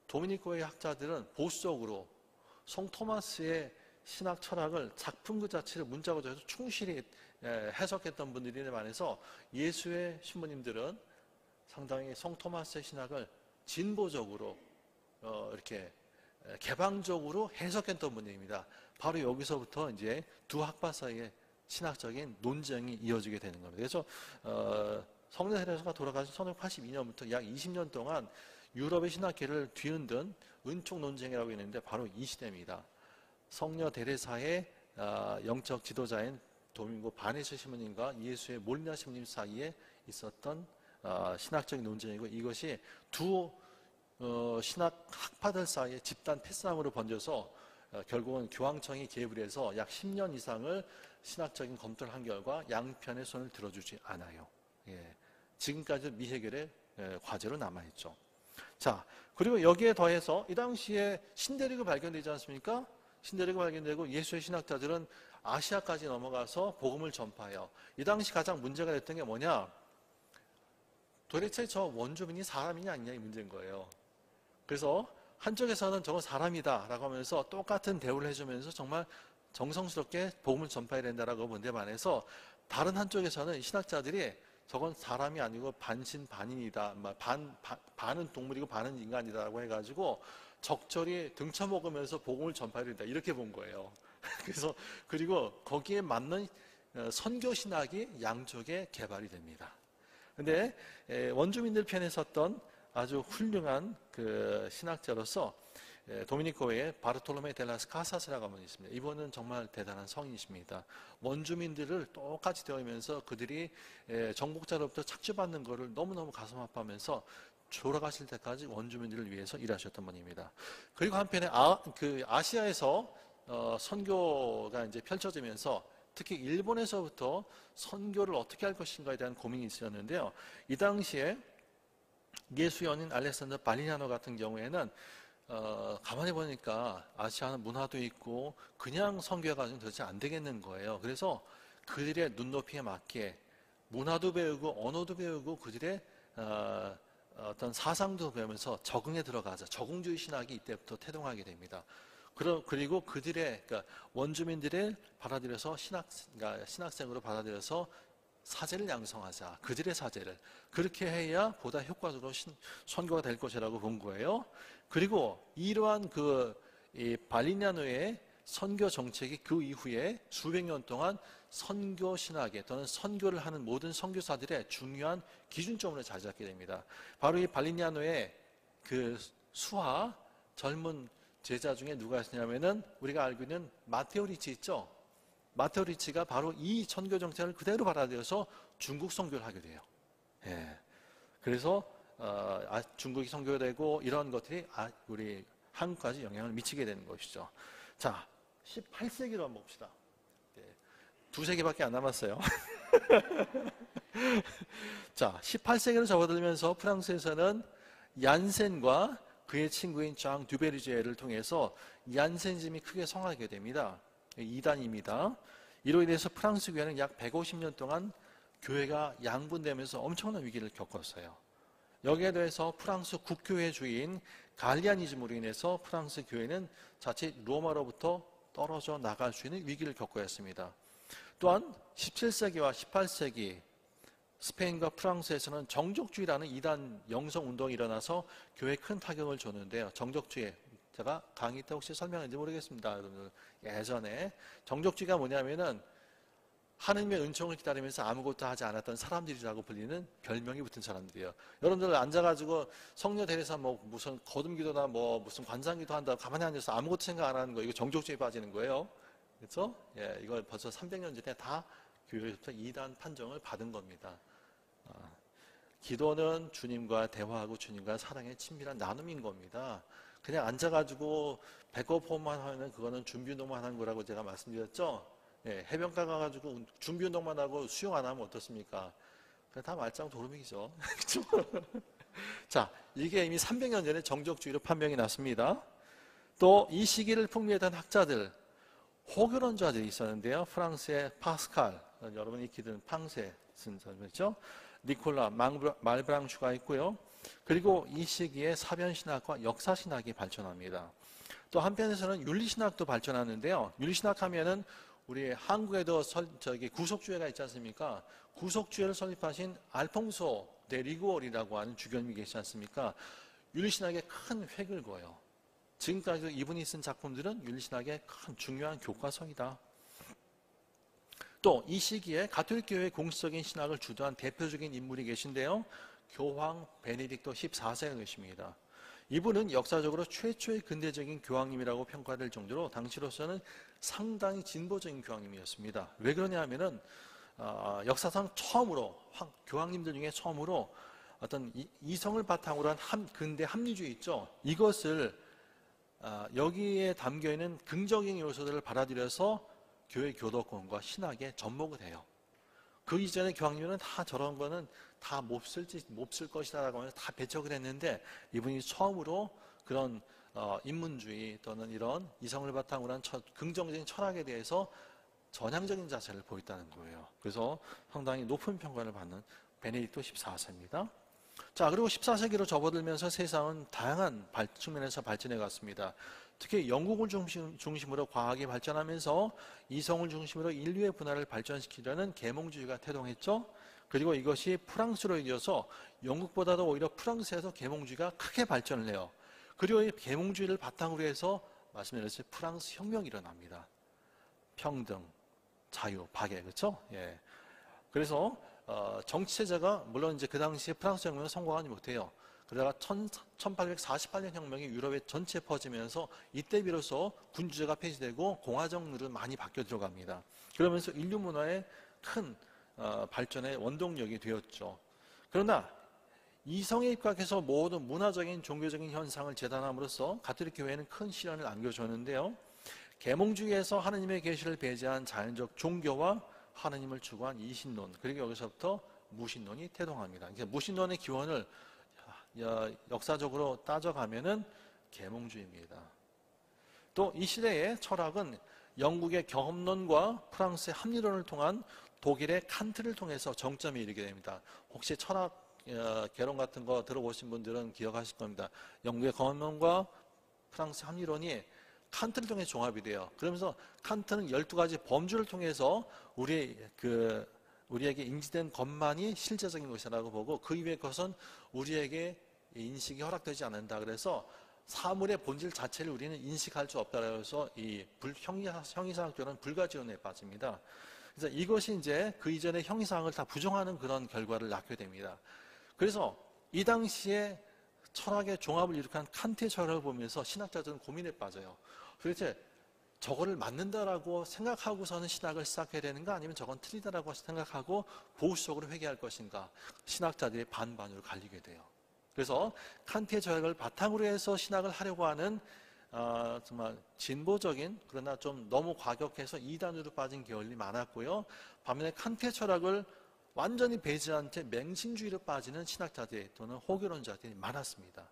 Speaker 1: 도미니코의 학자들은 보수적으로 성 토마스의 신학 철학을 작품 그 자체를 문자로 해서 충실히 해석했던 분들에 반해서 예수의 신부님들은 상당히 성 토마스의 신학을 진보적으로 이렇게 개방적으로 해석했던 분들입니다. 바로 여기서부터 이제 두 학파 사이에 신학적인 논쟁이 이어지게 되는 겁니다. 그래서 성례 테레사가 돌아가신 1982년부터 약 20년 동안 유럽의 신학계를 뒤흔든 은총 논쟁이라고 있는데 바로 이 시대입니다. 성녀 테레사의 영적 지도자인 도밍고 바네스 신부님과 예수의 몰리나 신부님 사이에 있었던 신학적인 논쟁이고, 이것이 두 신학 학파들 사이에 집단 패싸움으로 번져서 결국은 교황청이 개입을 해서 약 10년 이상을 신학적인 검토를 한 결과 양편의 손을 들어주지 않아요. 지금까지 미해결의 과제로 남아있죠. 자, 그리고 여기에 더해서 이 당시에 신대륙이 발견되지 않습니까? 신대륙이 발견되고 예수의 신학자들은 아시아까지 넘어가서 복음을 전파해요. 이 당시 가장 문제가 됐던 게 뭐냐? 도대체 저 원주민이 사람이냐 아니냐 이 문제인 거예요. 그래서 한쪽에서는 저건 사람이다 라고 하면서 똑같은 대우를 해주면서 정말 정성스럽게 복음을 전파해야 된다라고 본 데 반해서, 다른 한쪽에서는 신학자들이 저건 사람이 아니고 반신반인이다, 반은 동물이고 반은 인간이다라고 해가지고 적절히 등쳐먹으면서 복음을 전파해야 된다 이렇게 본 거예요. 그래서 그리고 거기에 맞는 선교 신학이 양쪽에 개발이 됩니다. 근데 원주민들 편에 섰던 아주 훌륭한 그 신학자로서 도미니코의 바르톨로메 델라스 카사스라고 하는 분이 있습니다. 이분은 정말 대단한 성인이십니다. 원주민들을 똑같이 대하면서 그들이 정복자로부터 착취받는 것을 너무너무 가슴 아파하면서 돌아가실 때까지 원주민들을 위해서 일하셨던 분입니다. 그리고 한편에 아시아에서 선교가 이제 펼쳐지면서 특히 일본에서부터 선교를 어떻게 할 것인가에 대한 고민이 있었는데요. 이 당시에 예수 연인 알렉산더 발리냐노 같은 경우에는 가만히 보니까 아시아는 문화도 있고 그냥 선교해가지고 도대체 안 되겠는 거예요. 그래서 그들의 눈높이에 맞게 문화도 배우고 언어도 배우고 그들의 어떤 사상도 배우면서 적응에 들어가자. 적응주의 신학이 이때부터 태동하게 됩니다. 그리고 그들의 그러니까 원주민들을 받아들여서 신학생으로 받아들여서 사제를 양성하자. 그들의 사제를 그렇게 해야 보다 효과적으로 선교가 될 것이라고 본 거예요. 그리고 이러한 이 발리냐노의 선교 정책이 그 이후에 수백 년 동안 선교 신학에 또는 선교를 하는 모든 선교사들의 중요한 기준점으로 자리 잡게 됩니다. 바로 이 발리냐노의 그 수하 젊은 제자 중에 누가 있었냐면은 우리가 알고 있는 마테오 리치 있죠? 마테오 리치가 바로 이 선교 정책을 그대로 받아들여서 중국 선교를 하게 돼요. 그래서 중국이 선교되고 이런 것들이 우리 한국까지 영향을 미치게 되는 것이죠. 자, 18세기로 한번 봅시다. 두세 개밖에 안 남았어요. 자, 18세기로 접어들면서 프랑스에서는 얀센과 그의 친구인 장 듀베르제를 통해서 얀센즘이 크게 성하게 됩니다. 이단입니다. 이로 인해서 프랑스 교회는 약 150년 동안 교회가 양분되면서 엄청난 위기를 겪었어요. 여기에 대해서 프랑스 국교회주의인 갈리아니즘으로 인해서 프랑스 교회는 자칫 로마로부터 떨어져 나갈 수 있는 위기를 겪어야 했습니다. 또한 17세기와 18세기 스페인과 프랑스에서는 정족주의라는 이단 영성운동이 일어나서 교회에 큰 타격을 줬는데요. 정족주의, 제가 강의 때 혹시 설명했는지 모르겠습니다. 여러분들 예전에 정족주의가 뭐냐면은 하느님의 은총을 기다리면서 아무것도 하지 않았던 사람들이라고 불리는 별명이 붙은 사람들이에요. 여러분들 앉아가지고 성녀 대리사 무슨 거듭기도나 무슨 관상기도 한다고 가만히 앉아서 아무것도 생각 안 하는 거, 이거 정족주의에 빠지는 거예요. 그렇죠? 이거 벌써 300년 전에 다 교회에서부터 이단 판정을 받은 겁니다. 기도는 주님과 대화하고 주님과 사랑의 친밀한 나눔인 겁니다. 그냥 앉아가지고 배꼽호흡만 하면 그거는 준비운동만 하는 거라고 제가 말씀드렸죠. 해변가 가가지고 준비운동만 하고 수영 안 하면 어떻습니까? 다 말짱 도루묵이죠. 자, 이게 이미 300년 전에 정적주의로 판명이 났습니다. 또 이 시기를 풍미했던 학자들, 호교론자들이 있었는데요. 프랑스의 파스칼, 여러분이 익히던 팡세, 쓴 사람이죠. 니콜라 말브랑슈가 있고요. 그리고 이 시기에 사변신학과 역사신학이 발전합니다. 또 한편에서는 윤리신학도 발전하는데요. 윤리신학 하면은 우리 한국에도 구속주의가 있지 않습니까? 구속주의를 설립하신 알퐁소 데 리구올이라고 하는 주교님이 계시지 않습니까? 윤리신학에 큰 획을 그어요. 지금까지도 이분이 쓴 작품들은 윤리신학의 큰 중요한 교과서이다. 또 이 시기에 가톨릭 교회의 공식적인 신학을 주도한 대표적인 인물이 계신데요. 교황 베네딕토 14세가 계십니다. 이분은 역사적으로 최초의 근대적인 교황님이라고 평가될 정도로 당시로서는 상당히 진보적인 교황님이었습니다. 왜 그러냐 하면은 역사상 처음으로 교황님들 중에 처음으로 어떤 이성을 바탕으로 한 근대 합리주의 있죠. 이것을 여기에 담겨있는 긍정적인 요소들을 받아들여서 교회 교도권과 신학에 접목을 해요. 그 이전에 교황님은 다 저런 거는 다 못 쓸 것이다라고 하면서 다 배척을 했는데 이분이 처음으로 그런 인문주의 또는 이런 이성을 바탕으로 한 긍정적인 철학에 대해서 전향적인 자세를 보였다는 거예요. 그래서 상당히 높은 평가를 받는 베네딕토 14세입니다. 자, 그리고 14세기로 접어들면서 세상은 다양한 측면에서 발전해 갔습니다. 특히 영국을 중심으로 과학이 발전하면서 이성을 중심으로 인류의 문화를 발전시키려는 계몽주의가 태동했죠. 그리고 이것이 프랑스로 이어서 영국보다도 오히려 프랑스에서 계몽주의가 크게 발전을 해요. 그리고 이 계몽주의를 바탕으로 해서 말씀드렸듯이 프랑스 혁명이 일어납니다. 평등, 자유, 박애, 그렇죠? 예. 그래서 정치체제가 물론 이제 그 당시에 프랑스 혁명은 성공하지 못해요. 그러다가 1848년 혁명이 유럽에 전체에 퍼지면서 이때 비로소 군주제가 폐지되고 공화정으로 많이 바뀌어 들어갑니다. 그러면서 인류 문화의 큰 발전의 원동력이 되었죠. 그러나 이성에 입각해서 모든 문화적인 종교적인 현상을 재단함으로써 가톨릭 교회는 큰 시련을 안겨줬는데요. 계몽주의에서 하느님의 계시를 배제한 자연적 종교와 하느님을 추구한 이신론, 그리고 여기서부터 무신론이 태동합니다. 무신론의 기원을 역사적으로 따져가면은 계몽주의입니다. 또 이 시대의 철학은 영국의 경험론과 프랑스의 합리론을 통한 독일의 칸트를 통해서 정점에 이르게 됩니다. 혹시 철학 개론 같은 거 들어보신 분들은 기억하실 겁니다. 영국의 경험론과 프랑스 합리론이 칸트를 통해 종합이 돼요. 그러면서 칸트는 12가지 범주를 통해서 우리에게 인지된 것만이 실제적인 것이라고 보고 그 이외의 것은 우리에게 인식이 허락되지 않는다. 그래서 사물의 본질 자체를 우리는 인식할 수 없다고 해서 이 형이상학교는 불가지론에 빠집니다. 그래서 이것이 이제 그 이전의 형이상을 다 부정하는 그런 결과를 낳게 됩니다. 그래서 이 당시에 철학의 종합을 이룩한 칸트의 철학을 보면서 신학자들은 고민에 빠져요. 도대체 저거를 맞는다라고 생각하고서는 신학을 시작해야 되는가 아니면 저건 틀리다라고 생각하고 보수적으로 회개할 것인가 신학자들이 반반으로 갈리게 돼요. 그래서 칸트의 철학을 바탕으로 해서 신학을 하려고 하는 정말 진보적인 그러나 좀 너무 과격해서 이단으로 빠진 계열이 많았고요. 반면에 칸트의 철학을 완전히 배제한 채 맹신주의로 빠지는 신학자들 또는 호교론자들이 많았습니다.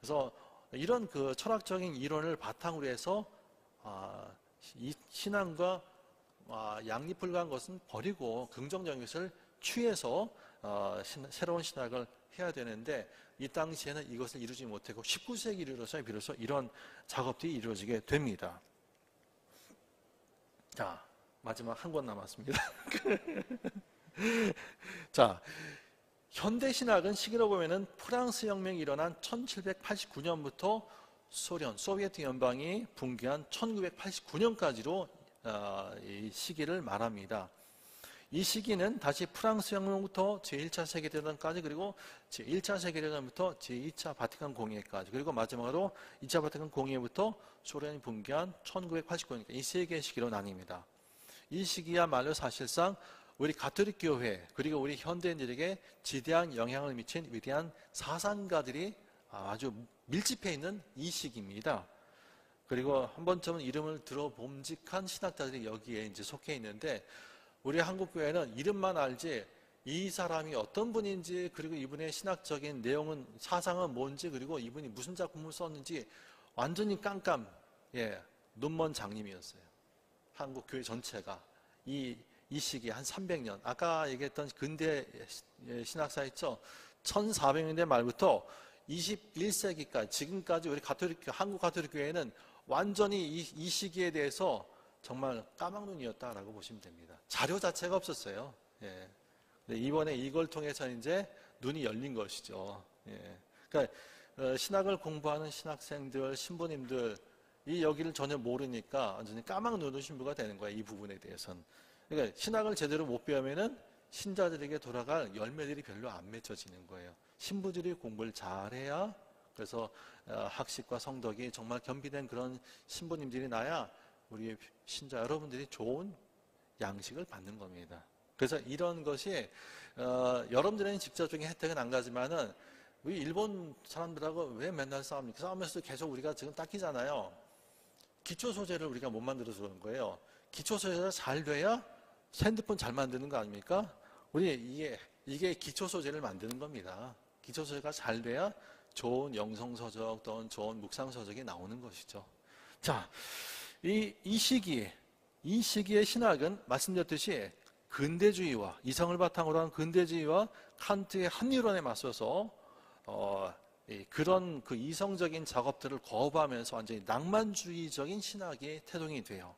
Speaker 1: 그래서 이런 그 철학적인 이론을 바탕으로 해서 이 신앙과 양립불가한 것은 버리고 긍정적인 것을 취해서 새로운 신학을 해야 되는데 이 당시에는 이것을 이루지 못하고 19세기를 이루어서 비로소 이런 작업들이 이루어지게 됩니다. 자, 마지막 한 권 남았습니다. 자, 현대신학은 시기로 보면은 프랑스 혁명이 일어난 1789년부터 소비에트 연방이 붕괴한 1989년까지로 이 시기를 말합니다. 이 시기는 다시 프랑스 혁명부터 제1차 세계대전까지 그리고 제1차 세계대전부터 제2차 바티칸 공의회까지 그리고 마지막으로 2차 바티칸 공의회부터 소련이 붕괴한 1989년까지 이 세 개의 시기로 나뉩니다. 이 시기야말로 사실상 우리 가톨릭 교회 그리고 우리 현대인들에게 지대한 영향을 미친 위대한 사상가들이 아주 밀집해 있는 이 시기입니다. 그리고 한 번쯤은 이름을 들어봄직한 신학자들이 여기에 이제 속해 있는데 우리 한국교회는 이름만 알지 이 사람이 어떤 분인지 그리고 이분의 신학적인 내용은 사상은 뭔지 그리고 이분이 무슨 작품을 썼는지 완전히 눈먼 장님이었어요. 한국교회 전체가 이 이 시기 한 300년, 아까 얘기했던 근대 신학사 있죠? 1400년대 말부터 21세기까지 지금까지 우리 한국 가톨릭 교회는 완전히 이 시기에 대해서 정말 까막눈이었다라고 보시면 됩니다. 자료 자체가 없었어요. 예. 이번에 이걸 통해서 이제 눈이 열린 것이죠. 예. 그러니까 신학을 공부하는 신학생들, 신부님들 이 여기를 전혀 모르니까 완전히 까막눈의 신부가 되는 거야. 이 부분에 대해서는. 그러니까 신학을 제대로 못 배우면은 신자들에게 돌아갈 열매들이 별로 안 맺혀지는 거예요. 신부들이 공부를 잘해야, 그래서 학식과 성덕이 정말 겸비된 그런 신부님들이 나야 우리 신자 여러분들이 좋은 양식을 받는 겁니다. 그래서 이런 것이 여러분들에는 직접적인 혜택은 안 가지만은 우리 일본 사람들하고 왜 맨날 싸웁니까? 싸우면서도 계속 우리가 지금 닦이잖아요. 기초 소재를 우리가 못 만들어서 그런 거예요. 기초 소재가 잘 돼야 핸드폰 잘 만드는 거 아닙니까? 우리 이게 기초 소재를 만드는 겁니다. 기초 소재가 잘 돼야 좋은 영성 서적 또는 좋은 묵상 서적이 나오는 것이죠. 자, 이 시기의 신학은 말씀드렸듯이 근대주의와 이성을 바탕으로 한 근대주의와 칸트의 합리론에 맞서서 그런 그 이성적인 작업들을 거부하면서 완전히 낭만주의적인 신학이 태동이 돼요.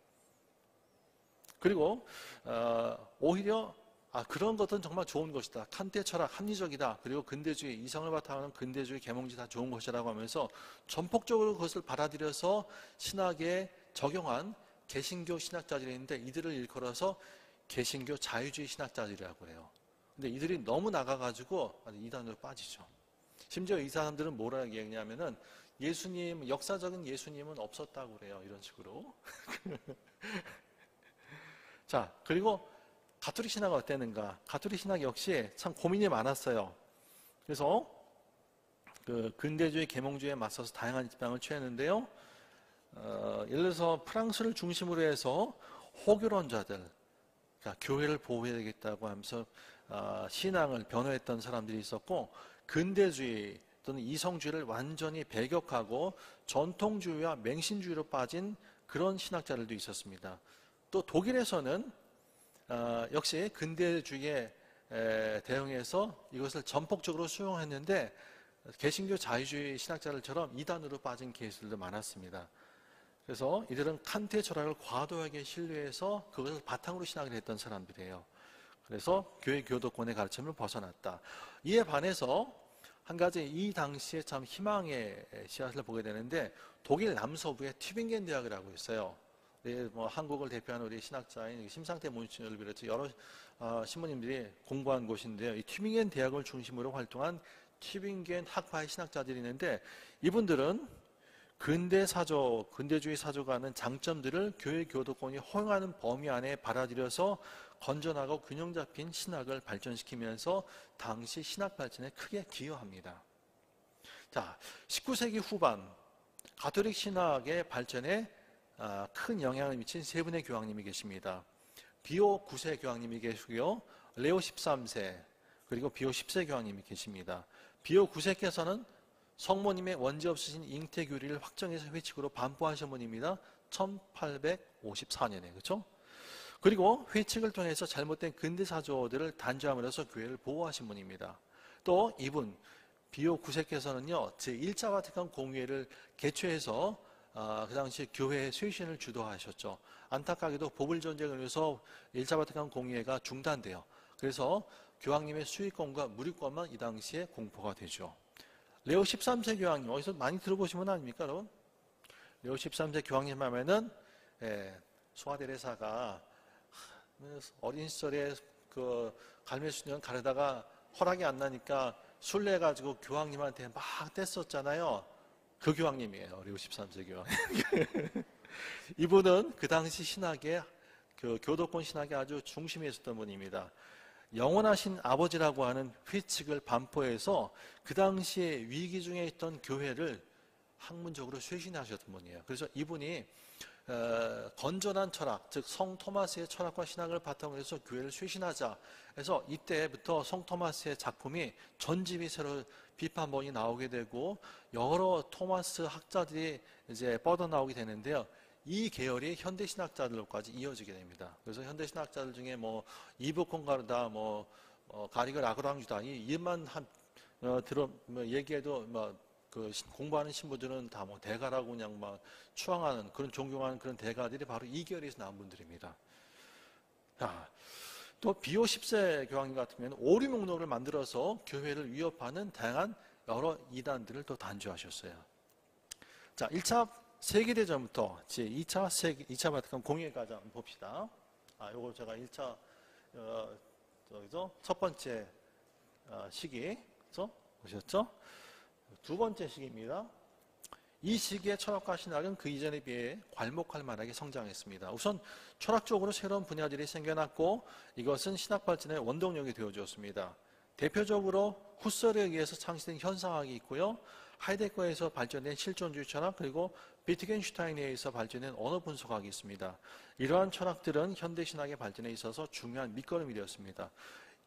Speaker 1: 그리고 오히려 그런 것은 정말 좋은 것이다. 칸트의 철학 합리적이다. 그리고 근대주의, 이성을 바탕으로 한 근대주의, 계몽주의 다 좋은 것이라고 하면서 전폭적으로 그것을 받아들여서 신학에 적용한 개신교 신학자들이 있는데 이들을 일컬어서 개신교 자유주의 신학자들이라고 해요. 근데 이들이 너무 나가가지고 이단으로 빠지죠. 심지어 이 사람들은 뭐라고 얘기하냐면은 예수님, 역사적인 예수님은 없었다고 그래요. 이런 식으로. 자, 그리고 가톨릭 신학은 어땠는가? 가톨릭 신학 역시 참 고민이 많았어요. 그래서 그 근대주의, 계몽주의에 맞서서 다양한 입장을 취했는데요. 예를 들어서 프랑스를 중심으로 해서 호교론자들, 그러니까 교회를 보호해야 되겠다고 하면서 신앙을 변호했던 사람들이 있었고, 근대주의 또는 이성주의를 완전히 배격하고 전통주의와 맹신주의로 빠진 그런 신학자들도 있었습니다. 또 독일에서는 역시 근대주의에 대응해서 이것을 전폭적으로 수용했는데 개신교 자유주의 신학자들처럼 이단으로 빠진 케이스들도 많았습니다. 그래서 이들은 칸트의 철학을 과도하게 신뢰해서 그것을 바탕으로 신학을 했던 사람들이에요. 그래서 교회 교도권의 가르침을 벗어났다. 이에 반해서 한 가지 이 당시에 참 희망의 씨앗을 보게 되는데 독일 남서부에 튜빙겐 대학이라고 있어요. 뭐 한국을 대표하는 우리 신학자인 심상태 문신을 비롯해 여러 신부님들이 공부한 곳인데요. 이 튜빙겐 대학을 중심으로 활동한 튜빙겐 학파의 신학자들이 있는데 이분들은 근대주의 사조가 하는 장점들을 교회 교도권이 허용하는 범위 안에 받아들여서 건전하고 균형 잡힌 신학을 발전시키면서 당시 신학 발전에 크게 기여합니다. 자, 19세기 후반 가톨릭 신학의 발전에 큰 영향을 미친 세 분의 교황님이 계십니다. 비오 9세 교황님이 계시고요. 레오 13세 그리고 비오 10세 교황님이 계십니다. 비오 9세께서는 성모님의 원죄 없으신 잉태 교리를 확정해서 회칙으로 반포하신 분입니다. 1854년에 그렇죠? 그리고 회칙을 통해서 잘못된 근대 사조들을 단죄함으로써 교회를 보호하신 분입니다. 또 이분 비오 9세께서는요 제1차 바티칸 공의회를 개최해서 그 당시 교회의 쇄신을 주도하셨죠. 안타깝게도 보불 전쟁을 위해서 1차 바티칸 공의회가 중단돼요. 그래서 교황님의 수익권과 무리권만 이 당시에 공포가 되죠. 레오 13세 교황님 어디서 많이 들어보신 분 아닙니까 여러분? 레오 13세 교황님 하면은 소아데레사가 어린 시절에 그 갈매수년 가르다가 허락이 안 나니까 술래가지고 교황님한테 막 뗐었잖아요. 그 교황님이에요. 레오 13세 교황. 이분은 그 당시 신학의 그 교도권 신학의 아주 중심에 있었던 분입니다. 영원하신 아버지라고 하는 회칙을 반포해서 그 당시에 위기 중에 있던 교회를 학문적으로 쇄신하셨던 분이에요. 그래서 이분이 건전한 철학, 즉 성 토마스의 철학과 신학을 바탕으로 해서 교회를 쇄신하자 해서 이때부터 성 토마스의 작품이 전집이 새로 비판본이 나오게 되고 여러 토마스 학자들이 이제 뻗어나오게 되는데요. 이 계열이 현대신학자들로까지 이어지게 됩니다. 그래서 현대신학자들 중에 뭐 이브 콩가르다, 뭐 가리거 라그랑주다 이 이름만 얘기해도 공부하는 신부들은 다 뭐 대가라고 그냥 막 추앙하는 그런 존경하는 그런 대가들이 바로 이 계열에서 나온 분들입니다. 자, 또 비오 10세 교황님 같은 경우는 오류 목록을 만들어서 교회를 위협하는 다양한 여러 이단들을 또 단죄하셨어요. 자, 1차 세계대전부터 제 2차 바티칸 공예까지 한번 봅시다. 요거 제가 1차 첫 번째 시기 보셨죠? 두 번째 시기입니다. 이 시기의 철학과 신학은 그 이전에 비해 괄목할 만하게 성장했습니다. 우선 철학적으로 새로운 분야들이 생겨났고 이것은 신학 발전의 원동력이 되어주었습니다. 대표적으로 후설에 의해서 창시된 현상학이 있고요. 하이데거에서 발전된 실존주의 철학 그리고 비트겐슈타인에 의해서 발전된 언어 분석학이 있습니다. 이러한 철학들은 현대신학의 발전에 있어서 중요한 밑거름이 되었습니다.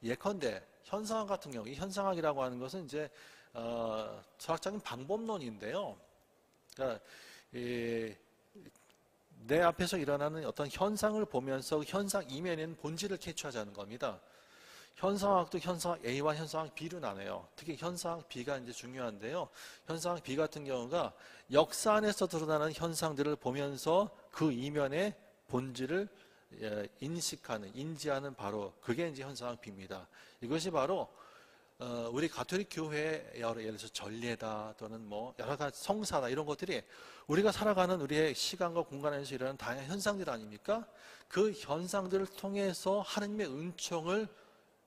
Speaker 1: 예컨대 현상학 같은 경우 이 현상학이라고 하는 것은 이제 철학적인 방법론인데요. 그러니까 내 앞에서 일어나는 어떤 현상을 보면서 현상 이면에는 본질을 캐치하자는 겁니다. 현상학도 현상학 A와 현상학 B로 나눠요. 특히 현상학 B가 이제 중요한데요. 현상학 B 같은 경우가 역사 안에서 드러나는 현상들을 보면서 그 이면의 본질을 인지하는 바로 그게 이제 현상학 B입니다. 이것이 바로 우리 가톨릭 교회의 예를 들어서 전례다 또는 뭐 여러 가지 성사다 이런 것들이 우리가 살아가는 우리의 시간과 공간에서 일어나는 다양한 현상들 아닙니까? 그 현상들을 통해서 하느님의 은총을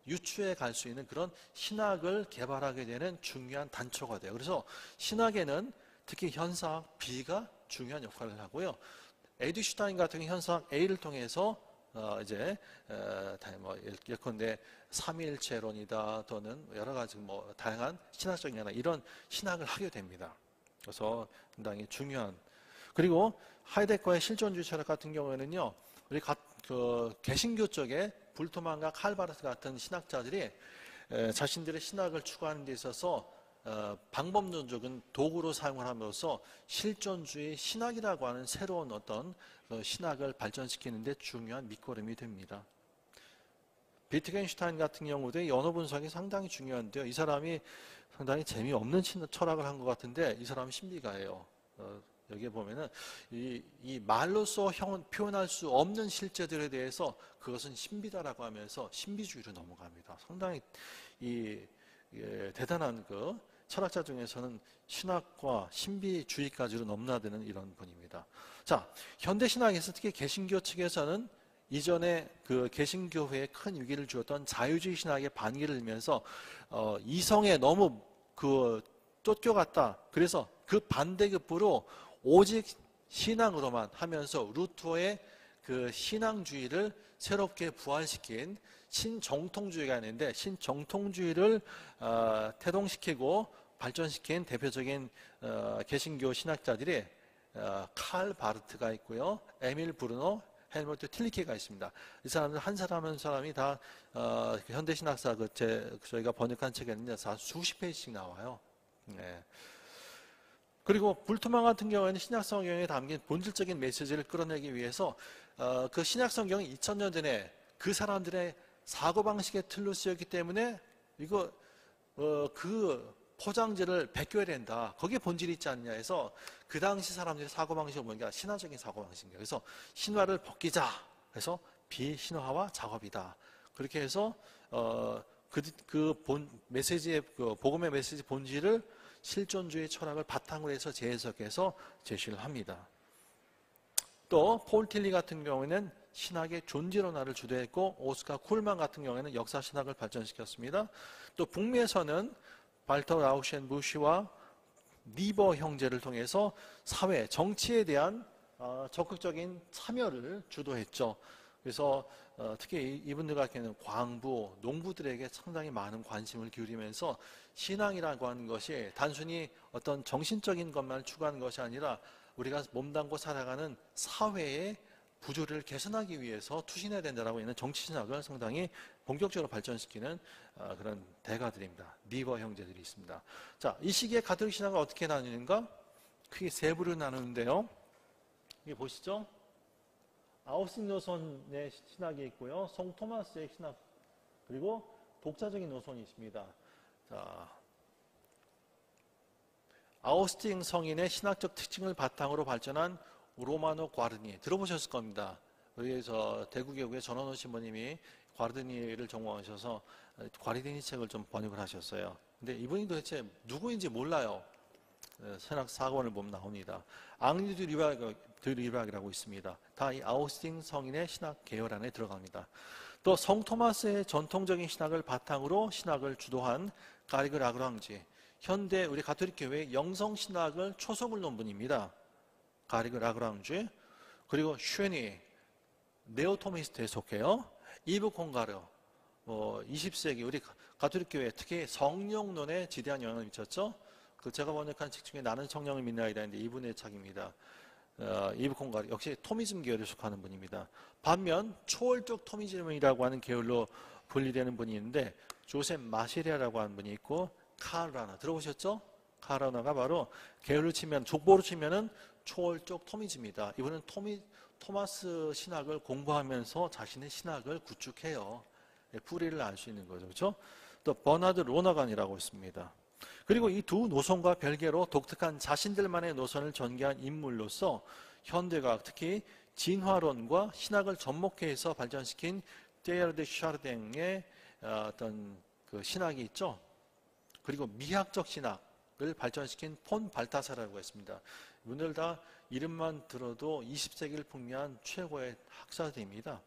Speaker 1: 유추해 갈 수 있는 그런 신학을 개발하게 되는 중요한 단초가 돼요. 그래서 신학에는 특히 현상학 B가 중요한 역할을 하고요. 에듀슈타인 같은 현상학 A를 통해서 예컨대 삼위일체론이다 또는 여러 가지 뭐 다양한 신학적인 이런 신학을 하게 됩니다. 그래서 상당히 중요한. 그리고 하이데거의 실존주의 철학 같은 경우에는요, 우리 개신교 쪽에 불토만과 칼바르트 같은 신학자들이 자신들의 신학을 추구하는 데 있어서 방법론적인 도구로 사용을 함으로써 실존주의 신학이라고 하는 새로운 어떤 신학을 발전시키는 데 중요한 밑거름이 됩니다. 비트겐슈타인 같은 경우도 이 언어 분석이 상당히 중요한데요. 이 사람이 상당히 재미없는 철학을 한 것 같은데 이 사람은 신비가예요. 여기에 보면은 이 말로써 표현할 수 없는 실제들에 대해서 그것은 신비다라고 하면서 신비주의로 넘어갑니다. 상당히 대단한 철학자 중에서는 신학과 신비주의까지로 넘나드는 이런 분입니다. 자, 현대신학에서 특히 개신교 측에서는 이전에 그 개신교회에 큰 위기를 주었던 자유주의 신학의 반기를 들면서 이성에 너무 쫓겨갔다. 그래서 그 반대급부로 오직 신앙으로만 하면서 루터의 그 신앙주의를 새롭게 부활시킨 신정통주의가 있는데 신정통주의를 태동시키고 발전시킨 대표적인 개신교 신학자들이 칼 바르트가 있고요. 에밀 브루노, 헬무트 틸리케가 있습니다. 이 사람들 한 사람 한 사람이 다 현대신학사 저희가 번역한 책에는 수십 페이지씩 나와요. 네. 그리고 불토만 같은 경우에는 신약성경에 담긴 본질적인 메시지를 끌어내기 위해서 그 신약성경이 2000년 전에 그 사람들의 사고방식의 틀로 쓰였기 때문에 그 포장지를 벗겨야 된다. 거기에 본질이 있지 않냐 해서 그 당시 사람들의 사고방식을 보니까 신화적인 사고방식이에요. 그래서 신화를 벗기자 해서 비신화와 작업이다. 그렇게 해서 메시지의 복음의 메시지 본질을 실존주의 철학을 바탕으로 해서 재해석해서 제시를 합니다. 또 폴 틸리 같은 경우에는 신학의 존재론화를 주도했고 오스카 쿨만 같은 경우에는 역사신학을 발전시켰습니다. 또 북미에서는 발터 라우셴부시와 니버 형제를 통해서 사회, 정치에 대한 적극적인 참여를 주도했죠. 그래서 특히 이분들 같은 경우는 광부, 농부들에게 상당히 많은 관심을 기울이면서 신앙이라고 하는 것이 단순히 어떤 정신적인 것만 추구하는 것이 아니라 우리가 몸담고 살아가는 사회의 구조를 개선하기 위해서 투신해야 된다라고 있는 정치신학을 상당히 본격적으로 발전시키는 그런 대가들입니다. 니버 형제들이 있습니다. 자, 이 시기에 가톨릭 신학을 어떻게 나누는가? 크게 세 부로 나누는데요. 여기 보시죠? 아우스틴 노선의 신학이 있고요. 성 토마스의 신학, 그리고 독자적인 노선이 있습니다. 자, 아우스틴 성인의 신학적 특징을 바탕으로 발전한 로마노 과르니 들어보셨을 겁니다. 여기서 대구교구의 전원호 신부님이 과르니를 전공하셔서 과르니 책을 좀 번역을 하셨어요. 근데 이분이 도대체 누구인지 몰라요. 신학 사관을 보면 나옵니다. 앙리 드 리박이라고 있습니다. 다 이 아우스틴 성인의 신학 계열 안에 들어갑니다. 또 성 토마스의 전통적인 신학을 바탕으로 신학을 주도한 가리그 라그랑지, 현대 우리 가톨릭 교회의 영성 신학을 초석을 놓은 분입니다. 가리그 라그랑지, 그리고 슈니 네오토미스트에 속해요. 이브 콩가르, 20세기 우리 가톨릭 교회 특히 성령론에 지대한 영향을 미쳤죠. 그 제가 번역한 책 중에 나는 성령을 믿나이다인데 이분의 책입니다. 이브 콩가르 역시 토미즘 계열에 속하는 분입니다. 반면 초월적 토미즘이라고 하는 계열로 분리되는 분이 있는데 조셉 마시리아라고 하는 분이 있고 카르라나 들어보셨죠? 카르라나가 바로 계열로 치면 족보로 치면은 초월적 토미즘이다. 이분은 토마스 신학을 공부하면서 자신의 신학을 구축해요. 뿌리를 알 수 있는 거죠. 그렇죠? 또 버나드 로너간이라고 있습니다. 그리고 이 두 노선과 별개로 독특한 자신들만의 노선을 전개한 인물로서 현대과학, 특히 진화론과 신학을 접목해서 발전시킨 테일러 데 샤르댕의 어떤 그 신학이 있죠. 그리고 미학적 신학을 발전시킨 폰 발타사라고 했습니다. 이분들 다 이름만 들어도 20세기를 풍미한 최고의 학자들입니다.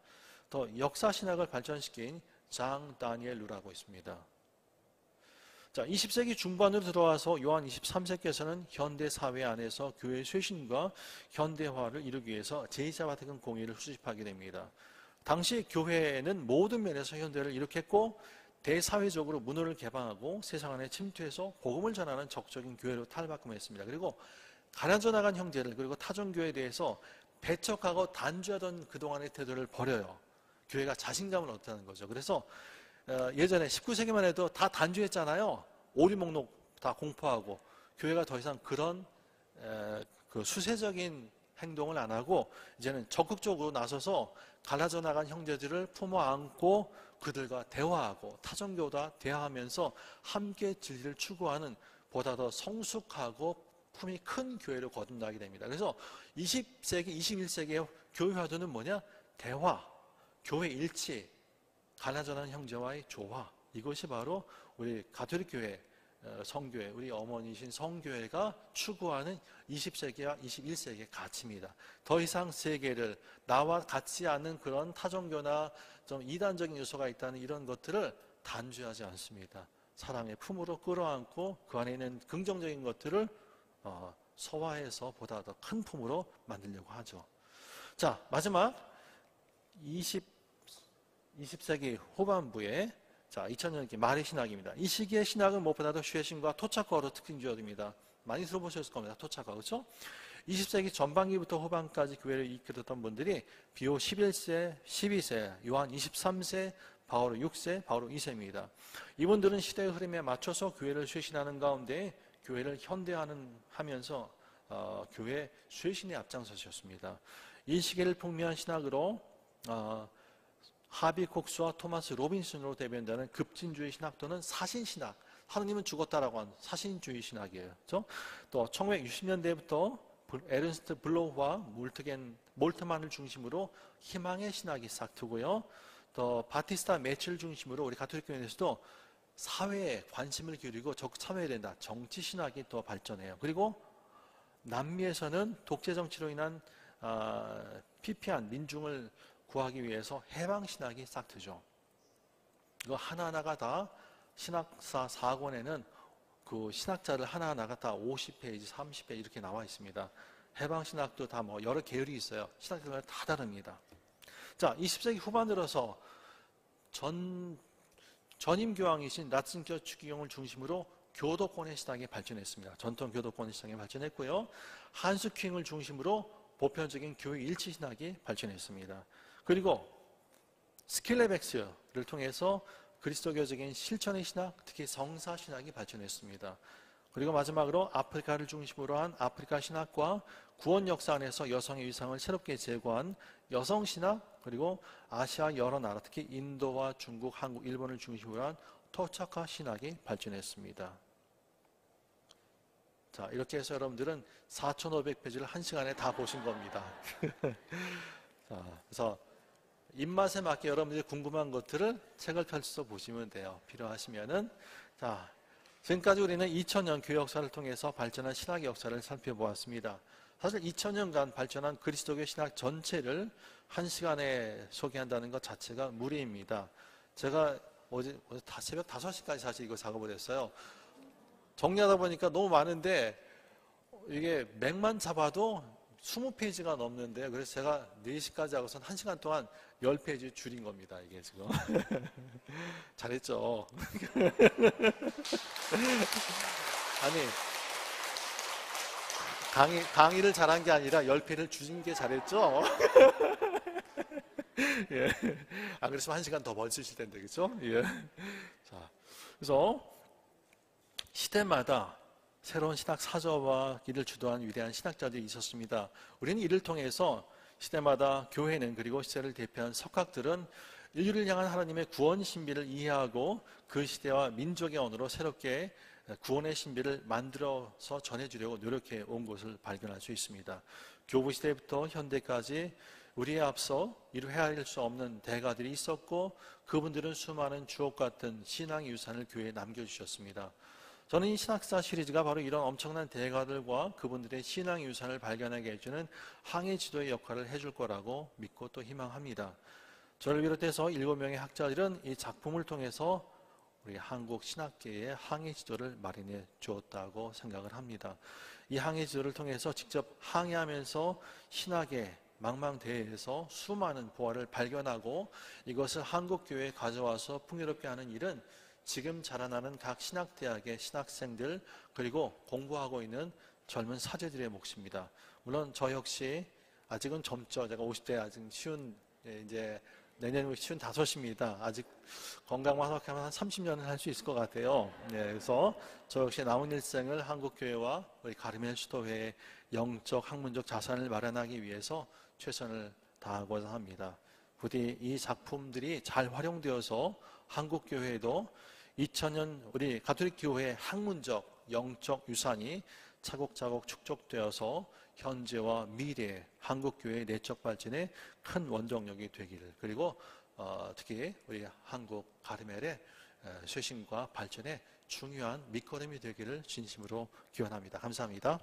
Speaker 1: 더 역사 신학을 발전시킨 장 다니엘 루라고 있습니다. 자, 20세기 중반으로 들어와서 요한 23세께서는 현대 사회 안에서 교회의 쇄신과 현대화를 이루기 위해서 제2자 바티칸 공의를 수집하게 됩니다. 당시 교회는 모든 면에서 현대를 일으켰고 대사회적으로 문호를 개방하고 세상 안에 침투해서 복음을 전하는 적적인 교회로 탈바꿈했습니다. 그리고 가라져 나간 형제를 그리고 타종교회에 대해서 배척하고 단죄하던 그동안의 태도를 버려요. 교회가 자신감을 얻다는 거죠. 그래서 예전에 19세기만 해도 다 단죄했잖아요. 오리목록 다 공포하고 교회가 더 이상 그런 그 수세적인 행동을 안 하고 이제는 적극적으로 나서서 갈라져 나간 형제들을 품어 안고 그들과 대화하고 타종교와 대화하면서 함께 진리를 추구하는 보다 더 성숙하고 품이 큰 교회로 거듭나게 됩니다. 그래서 20세기, 21세기의 교회 화두는 뭐냐? 대화, 교회 일치, 갈라져 나간 형제와의 조화. 이것이 바로 우리 가톨릭 교회, 성교회, 우리 어머니신 성교회가 추구하는 20세기와 21세기의 가치입니다. 더 이상 세계를 나와 같지 않은 그런 타종교나 좀 이단적인 요소가 있다는 이런 것들을 단죄하지 않습니다. 사랑의 품으로 끌어안고 그 안에 있는 긍정적인 것들을 소화해서 보다 더 큰 품으로 만들려고 하죠. 자, 마지막 20세기 후반부에 2000년기 말의 신학입니다. 이 시기의 신학은 무엇보다도 쉐신과 토착과로 특징지어집니다. 많이 들어보셨을 겁니다. 토착과, 그렇죠? 20세기 전반기부터 후반까지 교회를 이끌었던 분들이 비오 11세, 12세, 요한 23세, 바오로 6세, 바오로 2세입니다. 이분들은 시대의 흐름에 맞춰서 교회를 쇄신하는 가운데 교회를 현대화하면서 교회 쇄신에 앞장서셨습니다. 이 시기를 풍미한 신학으로 하비 콕스와 토마스 로빈슨으로 대변되는 급진주의 신학 또는 사신신학, 하느님은 죽었다라고 하는 사신주의 신학이에요. 그렇죠? 또 1960년대부터 에른스트 블로우와 몰트만을 중심으로 희망의 신학이 싹 트고요. 또 바티스타 매치를 중심으로 우리 가톨릭 교회에서도 사회에 관심을 기울이고 적극 참여해야 된다. 정치 신학이 또 발전해요. 그리고 남미에서는 독재 정치로 인한 피폐한 민중을 구하기 위해서 해방신학이 싹 트죠. 이거 하나하나가 다 신학사 4권에는 그 신학자를 하나하나가 다 50페이지, 30페이지 이렇게 나와 있습니다. 해방신학도 다 뭐 여러 계열이 있어요. 신학들마다 다 다릅니다. 자, 20세기 후반 들어서 전임교황이신 라츠인겨 추기경을 중심으로 교도권의 신학이 발전했습니다. 전통 교도권의 신학이 발전했고요. 한스킹을 중심으로 보편적인 교회 일치 신학이 발전했습니다. 그리고 스킬레백스를 통해서 그리스도교적인 실천의 신학, 특히 성사 신학이 발전했습니다. 그리고 마지막으로 아프리카를 중심으로 한 아프리카 신학과 구원 역사 안에서 여성의 위상을 새롭게 제고한 여성 신학, 그리고 아시아 여러 나라, 특히 인도와 중국, 한국, 일본을 중심으로 한 토착화 신학이 발전했습니다. 자, 이렇게 해서 여러분들은 4,500페이지를 1시간에 다 보신 겁니다. 자, 그래서 입맛에 맞게 여러분들이 궁금한 것들을 책을 펼쳐서 보시면 돼요. 필요하시면은. 자, 지금까지 우리는 2000년 교회 역사를 통해서 발전한 신학의 역사를 살펴보았습니다. 사실 2000년간 발전한 그리스도교 신학 전체를 1시간에 소개한다는 것 자체가 무리입니다. 제가 어제 새벽 5시까지 사실 이거 작업을 했어요. 정리하다 보니까 너무 많은데 이게 맥만 잡아도 20페이지가 넘는데요. 그래서 제가 4시까지 하고선 1시간 동안 10페이지 줄인 겁니다. 이게 지금. 잘했죠. 아니, 강의를 잘한 게 아니라 10페이지를 줄인 게 잘했죠. 예. 안 그랬으면 1시간 더 벌쓰실 텐데, 그렇죠? 예. 자, 그래서 시대마다 새로운 신학 사조와 길을 주도한 위대한 신학자들이 있었습니다. 우리는 이를 통해서 시대마다 교회는, 그리고 시대를 대표한 석학들은 인류를 향한 하나님의 구원 신비를 이해하고 그 시대와 민족의 언어로 새롭게 구원의 신비를 만들어서 전해주려고 노력해 온 것을 발견할 수 있습니다. 교부 시대부터 현대까지 우리에 앞서 이루 헤아릴 수 없는 대가들이 있었고, 그분들은 수많은 주옥 같은 신앙의 유산을 교회에 남겨주셨습니다. 저는 이 신학사 시리즈가 바로 이런 엄청난 대가들과 그분들의 신앙 유산을 발견하게 해주는 항해 지도의 역할을 해줄 거라고 믿고 또 희망합니다. 저를 비롯해서 7명의 학자들은 이 작품을 통해서 우리 한국 신학계의 항해 지도를 마련해 주었다고 생각을 합니다. 이 항해 지도를 통해서 직접 항해하면서 신학의 망망대해에서 수많은 보화를 발견하고 이것을 한국교회에 가져와서 풍요롭게 하는 일은 지금 자라나는 각 신학대학의 신학생들, 그리고 공부하고 있는 젊은 사제들의 몫입니다. 물론 저 역시 아직은 젊죠. 제가 50대 아직 이제 내년이면 55입니다. 아직 건강만 생각하면 한 30년은 할 수 있을 것 같아요. 네, 그래서 저 역시 남은 일생을 한국교회와 우리 가르멜 수도회의 영적, 학문적 자산을 마련하기 위해서 최선을 다하고자 합니다. 부디 이 작품들이 잘 활용되어서 한국교회에도 2000년 우리 가톨릭 교회의 학문적, 영적 유산이 차곡차곡 축적되어서 현재와 미래의 한국교회의 내적 발전에 큰 원동력이 되기를, 그리고 특히 우리 한국 가르멜의 쇄신과 발전에 중요한 밑거름이 되기를 진심으로 기원합니다. 감사합니다.